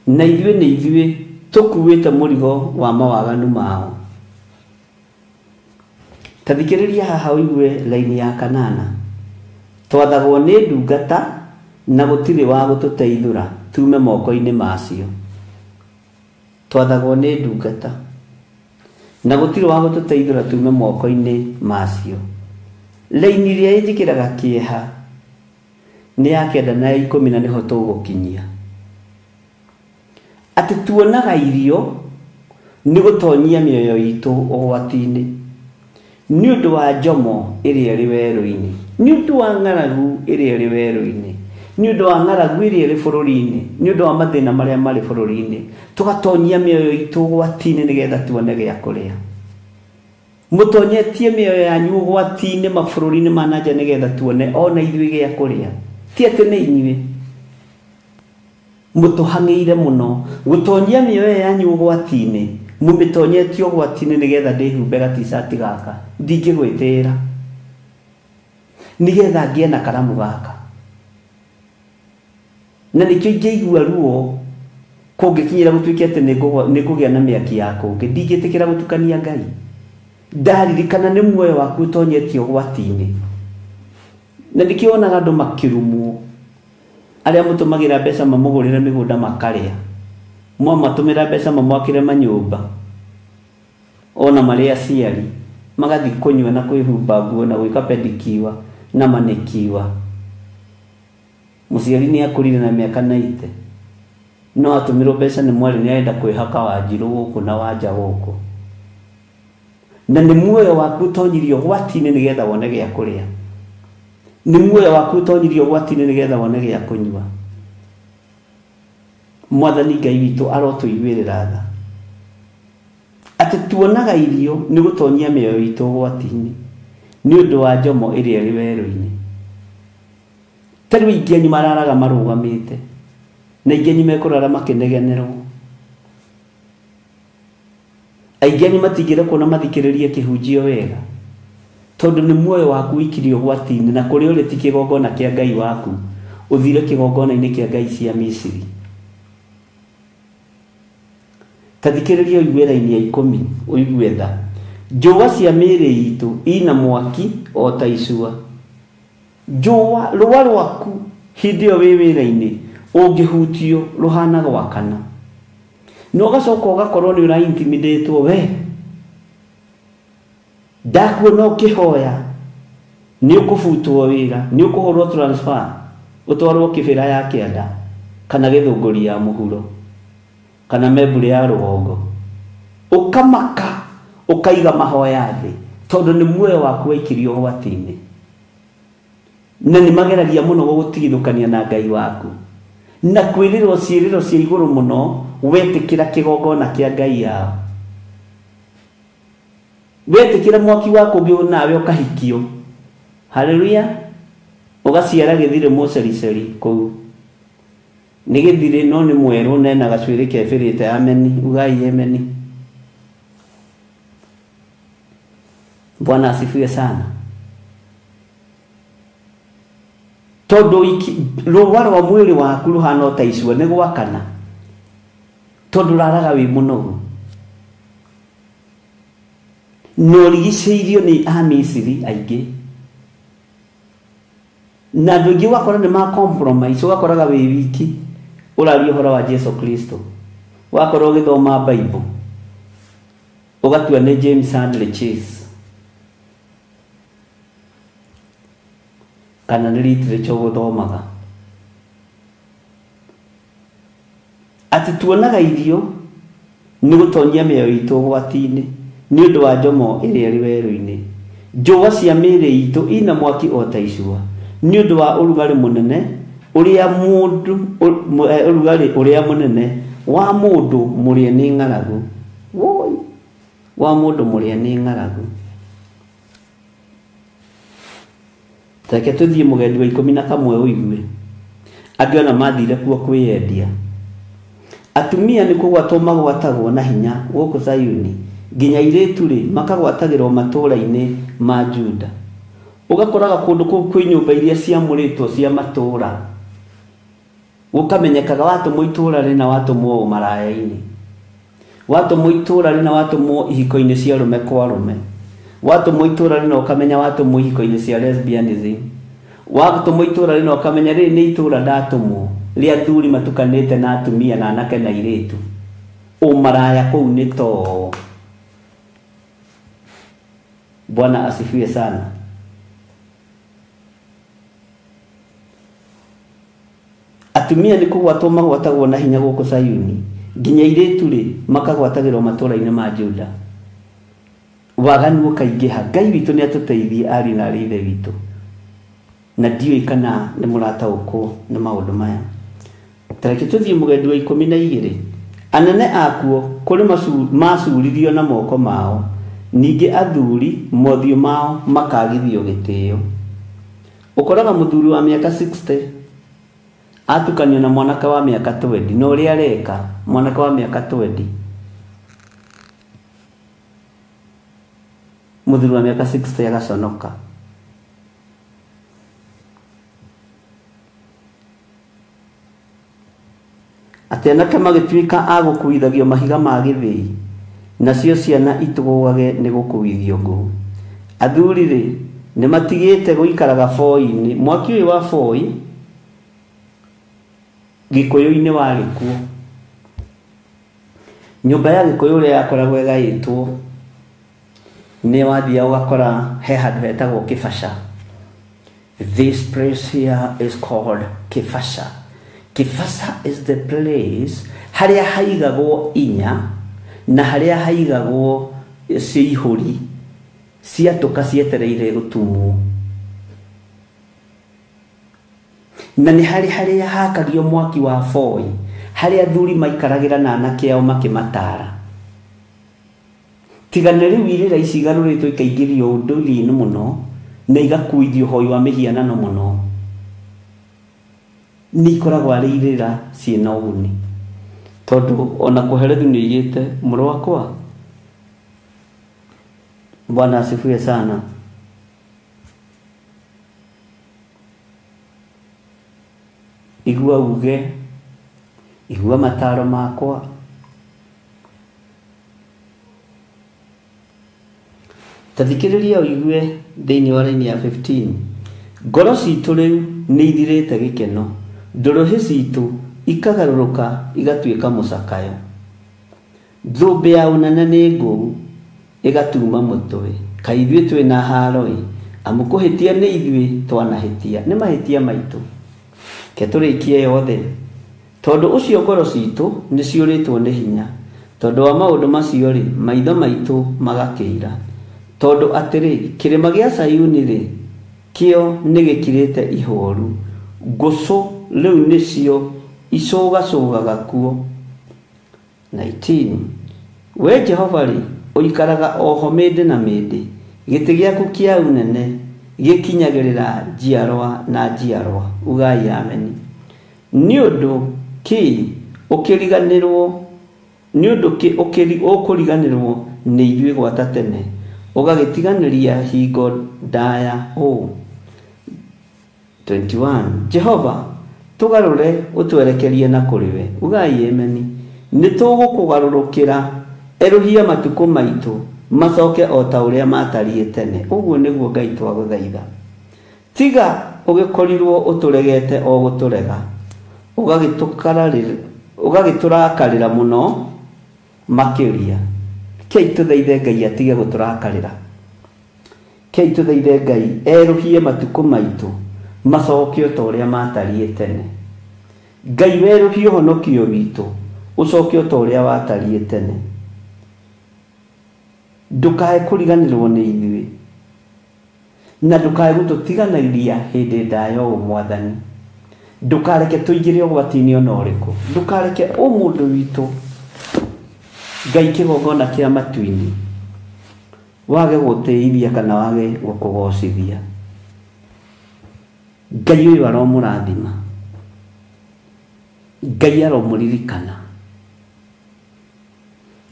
Na ithuĩ tũkuĩte mũrigo wa mawaganu mao. Tathikĩrĩria haha ũigue laini ya 8. Twathagwo nĩ ndungata na gũtirĩ wa gũtũteithũra tume moko-inĩ macio. Twathagwo nĩ ndungata na gũtirĩ wa gũtũteithũra tume moko-inĩ macio. Laini ĩrĩa ĩnjĩkĩraga kĩeha nĩ ya 9 na 10 na nĩho tũgũkinyia. Atĩ tuonaga irio nĩ gũtonyia mĩoyo itũ ũgwati-inĩ nĩ ũndũ wa njomo ĩrĩa ĩrĩ werũ-inĩ, nĩ ũndũ wa ng'aragu ĩrĩa ĩrĩ werũ-inĩ, nĩ ũndũ wa ng'aragu ĩrĩa ĩrĩ bũrũri-inĩ, nĩ ũndũ wa mathĩna marĩa marĩ bũrũri-inĩ, tũgatonyia mĩoyo itũ ũgwati-inĩ nĩgetha tuone gĩa kũrĩa. Mũtonyetie mĩoyo yanyu ũgwati-inĩ mabũrũri-inĩ ma nanja nĩgetha tuone ona ithuĩ gĩa kũrĩa. Ti atĩ nĩ inyuĩ mũtũhang'ĩire mũno gũtonyia mĩoyo yanyu ũgwati-inĩ, mũmĩtonyetie ũgwati-inĩ nĩgetha ndĩhumbe gatishati gaka ndingĩgwĩtĩra nĩgetha ngĩe na karamu gaka. Na nĩkĩo ingĩigua ruo kũngĩkinyĩra gũtuĩke atĩ nĩkũgĩa na mĩaki ya kũngĩ, ndingĩtĩkĩra gũtukania Ngai. Ndaririkana nĩ muoyo waku ũtonyetie ũgwati-inĩ. Na nĩkĩo wonaga andũ makĩrumwo, arĩa mũtũmagĩra mbeca mamũgũrĩre mĩgũnda makarĩa, mwamatũmĩra mbeca mamwakĩre manyũmba, ona marĩ aciari magathiĩ kũnyua na kwĩhumba nguo na gwĩka pedikiwa na manikiwa. Mũciari nĩ akũrire na mĩaka 90, no atũmĩrwo mbeca nĩ mwarĩ nĩ arenda kwĩhaka Wanjirũ gũkũ na Wanja gũkũ. Na nĩ muoyo waku ũtonyirio ũgwati-inĩ nĩgetha wone gĩa kũrĩa. Nĩ muoyo waku ũtonyirio ũgwati-inĩ nĩgetha wone gĩa kũnyua. Mwathani Ngai witũ arotũiguĩrĩra tha. Atĩ tuonaga irio nĩ gũtonyia mĩoyo itũ ũgwati-inĩ nĩ ũndũ wa njomo ĩrĩa ĩrĩ werũ-inĩ. Tarĩu aingĩ anyu mararaga marũgamĩte na aingĩ anyu mekũrara makĩnegenerwo. Aingĩ anyu matingĩrekwo na mathikĩrĩrie kĩhunjio wega tondũ nĩ muoyo waku wĩkirio ũgwati-inĩ na kũrĩa ũrĩ ti kĩgongona kĩa Ngai waku, ũthire kĩgongona-inĩ kĩa ngai cia Misiri. Tathikĩrĩria ũigue raini ya 10 ũigue tha. Njũa cia mĩĩrĩ itũ ina mwaki o ta icua. Njũa rũa rwaku hĩndĩ ĩyo wĩ wĩra-inĩ ũngĩhutio rũhana gwakana. No gacoka ũgakorwo nĩ ũra intimidate we. Ndakuona ũkĩhoya nĩ ũkũbutwo wĩra, nĩ ũkũhũrwo transfer ũtwarwo kĩbĩra ya kĩanda kana gĩthũngũri ya mũhuro kana membure ya rũgongo. Ũkamaka ũkaiga mahoya thĩ tondũ nĩ muoyo waku waikirio ũgwati-inĩ. Na nĩ mageragia mũno gũgũtigithũkania na Ngai waku. na kwĩrĩrwo ciĩrĩro cia igũrũ mũno wetĩkĩra kĩgongona kĩa Ngai yao, wetĩkĩra mwaki wa kũngĩ nawe ũkahikio. Haleluya. Ũgaciara gĩthirĩ mũcericeri kũu, nĩ gĩthirĩ no nĩ mwerũ nena gacuĩrĩ kebĩrĩte. Ameni, ugai ameni. Bwana asifiwe sana. Tondũ rũwa rwa mwĩrĩ waku rũhana ta icua nĩ gwakana, tondũ raraga wĩ mũnogu, no rigicĩirio nĩ Amisiri aingĩ, na andũ aingĩ wakora nĩ ma compromise. Ũgakoraga wĩ wiki ũraria ũhoro wa Jesu Kristo, wakora ũgĩthoma Bible ũgatua nĩ James Hadley Chase kana nĩ literature gũthomaga. Ati tuonaga irio nĩ gũtonyia mĩoyo itũ ũgwati-inĩ nĩ ũndũ wa njomo ĩrĩa ĩrĩ werũ-inĩ. Njũa cia mĩĩrĩ itũ ina mwaki o ta icua nĩ ũndũ wa ũrugarĩ mũnene ũrĩa mũnene wa mũndũ mũrĩa nĩ ng'aragu. Wa mũndũ mũrĩa nĩ ng'aragu. Take tũthiĩ Mũgendi wa 11 ũigue andũ ana mathire kuo kwĩyendia. Atumia nĩ kũgwatwo magwatagwo na hinya gũkũ Zayuni, nginya airĩtu rĩ makagwatagĩrwo matũũra-inĩ ma Juda. Ũgakoraga kũndũ kũu kwĩ nyũmba iria ciamũrĩtwo cia matũũra, gũkamenyekaga watũmwo itũũra rĩna watũmwo ũmaraya-inĩ, watũmwo itũũra rĩna watũmwo ihiko-inĩ cia rũme kwa rũme, watũmwo itũũra rĩna ũkamenya watũmwo ihiko-inĩ cia lesbianism, watũmwo itũũra rĩna ũkamenya rĩrĩ nĩ itũũra ndatũmwo rĩa athuri matukanĩte na atumia na anake na airĩtu. Ũmaraya kũu nĩ to. Bwana asifiwe sana. Atumia nĩ kũgwatwo magwatagwo na hinya gũkũ Zayuni, nginya airĩtu rĩ makagwatagĩrwo matũũra-inĩ ma Juda. Waganu ũkaingĩha. Ngai witũ nĩ atũteithie ariũ na aarĩ a Ithe witũ, na ndiũĩ kana nĩ mũrataũkwo nĩ maũndũ maya. Tareke tũthiĩ Mũgendi wa 12. Anene akuo kũrĩ macuririo na moko mao, ningĩ athuri mothiũ mao makagithio gĩtĩo. Ũkoraga mũthuri wa mĩaka 60 atukanio na mwanake wa mĩaka 20, na ũrĩa areka mwanake wa mĩaka 20, mũthuri wa mĩaka 60 agaconoka. Atĩ anake magĩtuĩka agũkuithagio mahiga ma gĩthĩi, nacio ciana itũgũgage nĩ gũkuithio ngũ. Athuri rĩ nĩ matigĩte gũikaraga boi-inĩ. Mwaki ũyũ wa boi Gĩkũyũ-inĩ warĩ kuo. Nyũmba ya Gĩkũyũ ũrĩa yakoragwo ĩgaĩtwo nĩ wathiaga ũgakora he handũ hetagwo Kĩbaca. This place here is called Kĩbaca. Kĩbaca is the place harĩa haigagwo inya na harĩa haigagwo ciihũri ciatũka cietereire gũtumwo, na nĩ harĩa hakagio mwaki wa boi harĩa athuri maikaragĩra na anake ao makĩmatara. Tigana rĩu irĩra ici igarũrĩtwo ikaingĩrio ũndũire-inĩ mũno na igakuithio ũhoi wa mĩhianano mũno, nĩ ikoragwo arĩ irĩra ciĩna ũguni, tondũ ona kũherethu nĩ igĩte mũrũ wakwa. Bwana asifiwe sana. Igua uge, igua mataro makwa. Tathikĩrĩria ũigue thĩinĩ wa raini ya 15. Ngoro citũ rĩu nĩ ithirĩte gĩkeno, ndũrũhĩ citũ ikagarũrũka igatuĩka mũcakayo. Thũmbĩ ya ũnene nĩ ngũu igatuma mũtwe, kaĩ ithuĩ twĩna haro-ĩ, amu kũhĩtia nĩ ithuĩ twanahĩtia, nĩ mahĩtia maitũ. Ke tũrĩkie yothe, tondũ ũcio ngoro citũ nĩ ciũrĩtwo nĩ hinya, tondũ wa maũndũ macio-rĩ maitho maitũ magakĩira. Tondũ atĩrĩ, kĩrĩma gĩa Sayuni-rĩ kĩo nĩ gĩkirĩte ihoru, ngũcũ rĩu nĩcio icũgacũgaga kuo. 19. We Jehova rĩ, ũikaraga oho mĩndĩ na mĩndĩ, gĩtĩ gĩaku kĩa ũnene gĩkinyagĩrĩra njiarwa na njiarwa. Ugai ameni. Nĩ ũndũ kĩ ũkĩriganĩrwo, nĩ ũndũ kĩ ũkũriganĩrwo nĩ ithuĩ gwata tene, ũgagĩtiganĩria hingo ndaya ũũ. 21. Jehova, tũgarũre ũtwerekerie na kũrĩ we. Ugai ameni. Nĩ tũgũkũgarũrũkĩra, eruhia matukũ maitũ macoke o ta ũrĩa matariĩ tene. Ũguo nĩguo Ngai twagũthaitha. Tiga ũgĩkorirwo ũtũregete o gũtũrega, ũgagĩtũrakarĩra mũno makĩria. Kei tũthaithe Ngai atige gũtũrakarĩra. Kei tũthaithe Ngai eruhie matukũ maitũ macoke o ta ũrĩa matariĩ tene. Ngai weruhie ũhonokio witũ ũcoke o ta ũrĩa watariĩ tene. Ndũkae kũriganĩrwo nĩ ithuĩ, na ndũkae gũtũtiganĩria hĩndĩ ndaya ũũ Mwathani. Ndũkareke tũingĩre ũgwati-inĩ ona ũrĩkũ. Ndũkareke mũndũ witũ Ngai kĩgongona kĩa matu-inĩ wage gũtĩithia kana wage gũkũgocithia. Ngai ũyũ aromũrathima, Ngai aromũririkana,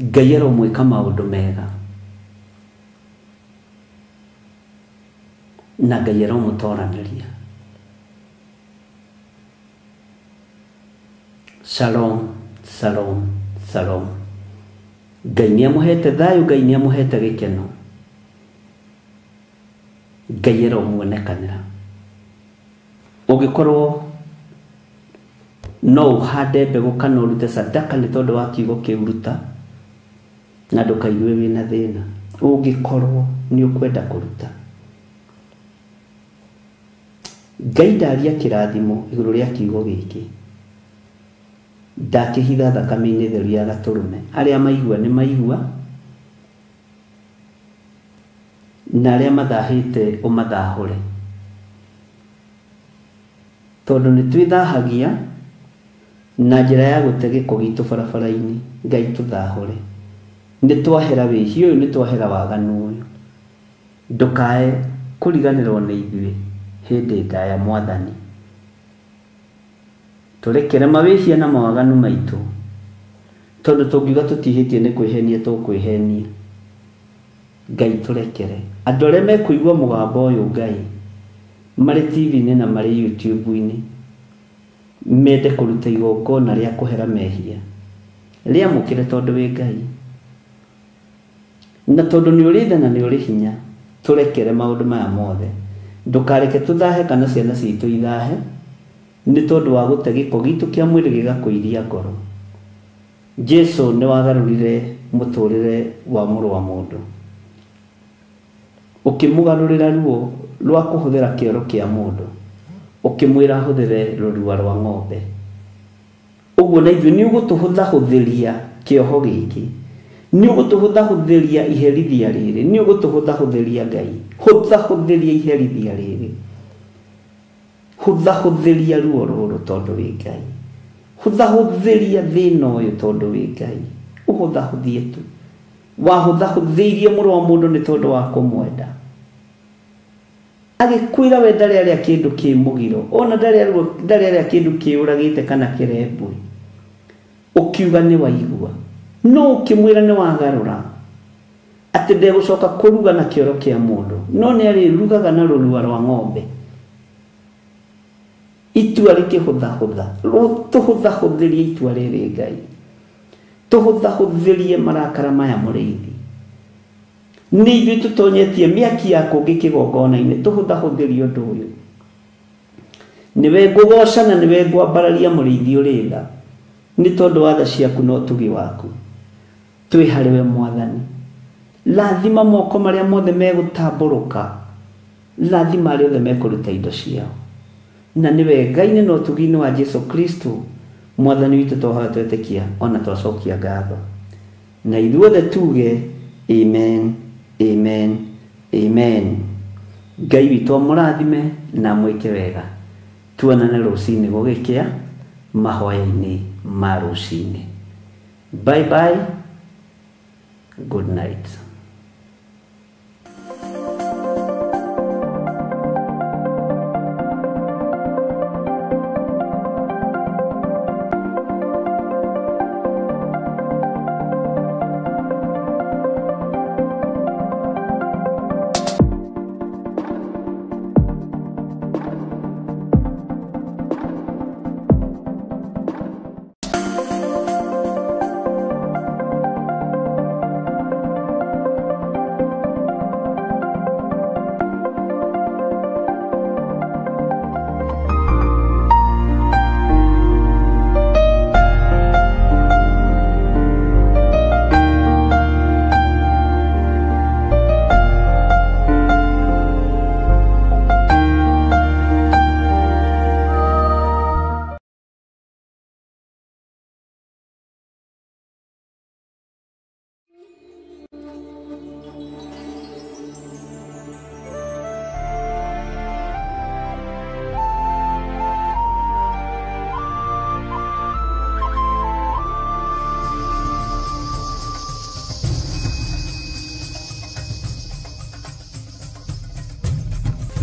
Ngai aromwĩka maũndũ mega, na Ngai aromũtoranĩria. Shalom, shalom, shalom. Ngai nĩamũhete thayũ, Ngai nĩamũhete gĩkeno, Ngai aromwonekanĩra. Ũngĩkorwo no ũhande mbegũ kana ũrute sadaka nĩ tondũ wa kiugo kĩu ruta, na ndũkaigue wĩna thĩna. Ũngĩkorwo nĩ ũkwenda kũruta, Ngai ndaria kĩrathimo igũrũ rĩa kiugo gĩkĩ, ndakĩhitha thakame-inĩ theru ya Gatũrũme. Arĩa maigua nĩ maigua, na arĩa mathahĩte ũmathahũre, tondũ nĩ twĩthahagia na njĩra ya gũte gĩko gitũ barabara-inĩ. Ngai tũthahũre. Nĩ twahera wĩhia ũyũ, nĩ twahera waganu ũyũ. Ndũkae kũriganĩrwo nĩ ithuĩ hĩndĩ ndaya Mwathani. Tũrekere mawĩhia na mawaganu maitũ, tondũ tũngiuga tũtihĩtie nĩ kwĩhenia tũkwĩhenia. Ngai tũrekere. Andũ arĩa mekũigua mũgambo ũyũ Ngai marĩ TV-inĩ na marĩ YouTube-inĩ, mende kũruta igongona rĩa kũhera mehia, rĩamũkĩre tondũ wĩ Ngai, na tondũ nĩ ũrĩ tha na nĩ ũrĩ hinya. Tũrekere maũndũ maya mothe. Ndũkareke tũthahe kana ciana citũ ithahe nĩ tondũ wa gũte gĩko gitũ kĩa mwĩrĩ gĩgakũiria ngoro. Jesu nĩ wagarũrire mũtũrĩre wa mũrũ wa mũndũ, ũkĩmũgarũrĩra ruo rwa kũhũthĩra kĩoro kĩa mũndũ, ũkĩmwĩra hũthĩre rũrua rwa ng'ombe. Ũguo na ithuĩ nĩ ũgũtũhũthahũthĩria kĩoho gĩkĩ, nĩ ũgũtũhũthahũthĩria iherithia rĩrĩ, nĩ ũgũtũhũthahũthĩria Ngai. Hũthahũthĩria iherithia rĩrĩ, hũthahũthĩria ruo rũrũ tondũ wĩ Ngai, hũthahũthĩria thĩna ũyũ tondũ wĩ Ngai. Ũhũthahũthie tu. Wahũthahũthĩirie mũrũ wa mũndũ nĩ tondũ wa kũmwenda. Agĩkwĩra we ndarĩ arĩa kĩndũ kĩ mũgiro, ona ndarĩ arĩa kĩndũ kĩũragĩte kana kĩrembwe. Ũkiuga nĩ waigua, no ũkĩmwĩra nĩ wagarũra atĩ ndegũcoka kũruga na kĩoro kĩa mũndũ, no nĩ arĩrugaga na rũrua rwa ng'ombe. Itua rĩkĩhũthahũtha. Tũhũthahũthĩrie itua rĩrĩ Ngai, tũhũthahũthĩrie marakara maya Mũrĩithi. Nĩ ithuĩ tũtonyetie mĩaki ya kũngĩ kĩgongona-inĩ. Tũhũthahũthĩrie ũndũ ũyũ. Nĩwe ngũgoca na nĩwe ngwambararia Mũrĩithi ũrĩ tha, nĩ tondũ wa tha ciaku na ũtugi waku. Twĩ harĩwe Mwathani. Lathima moko marĩa mothe megũtambũrũka, lathima arĩa othe mekũruta indo ciao, na nĩwe Ngai na ũtugi-inĩ wa Jesu Kristo Mwathani witũ twahoya twetĩkia ona twacokia ngatho. Na ithuothe tuge amen, amen, amen. Ngai witũ amũrathime na mwĩke wega. Tuonane rũciinĩ gũgĩkĩa. mahoya-inĩ ma rũcinĩ. Bye bye, good night.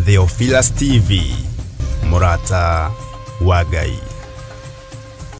Theophilus TV, Murata wa Ngai.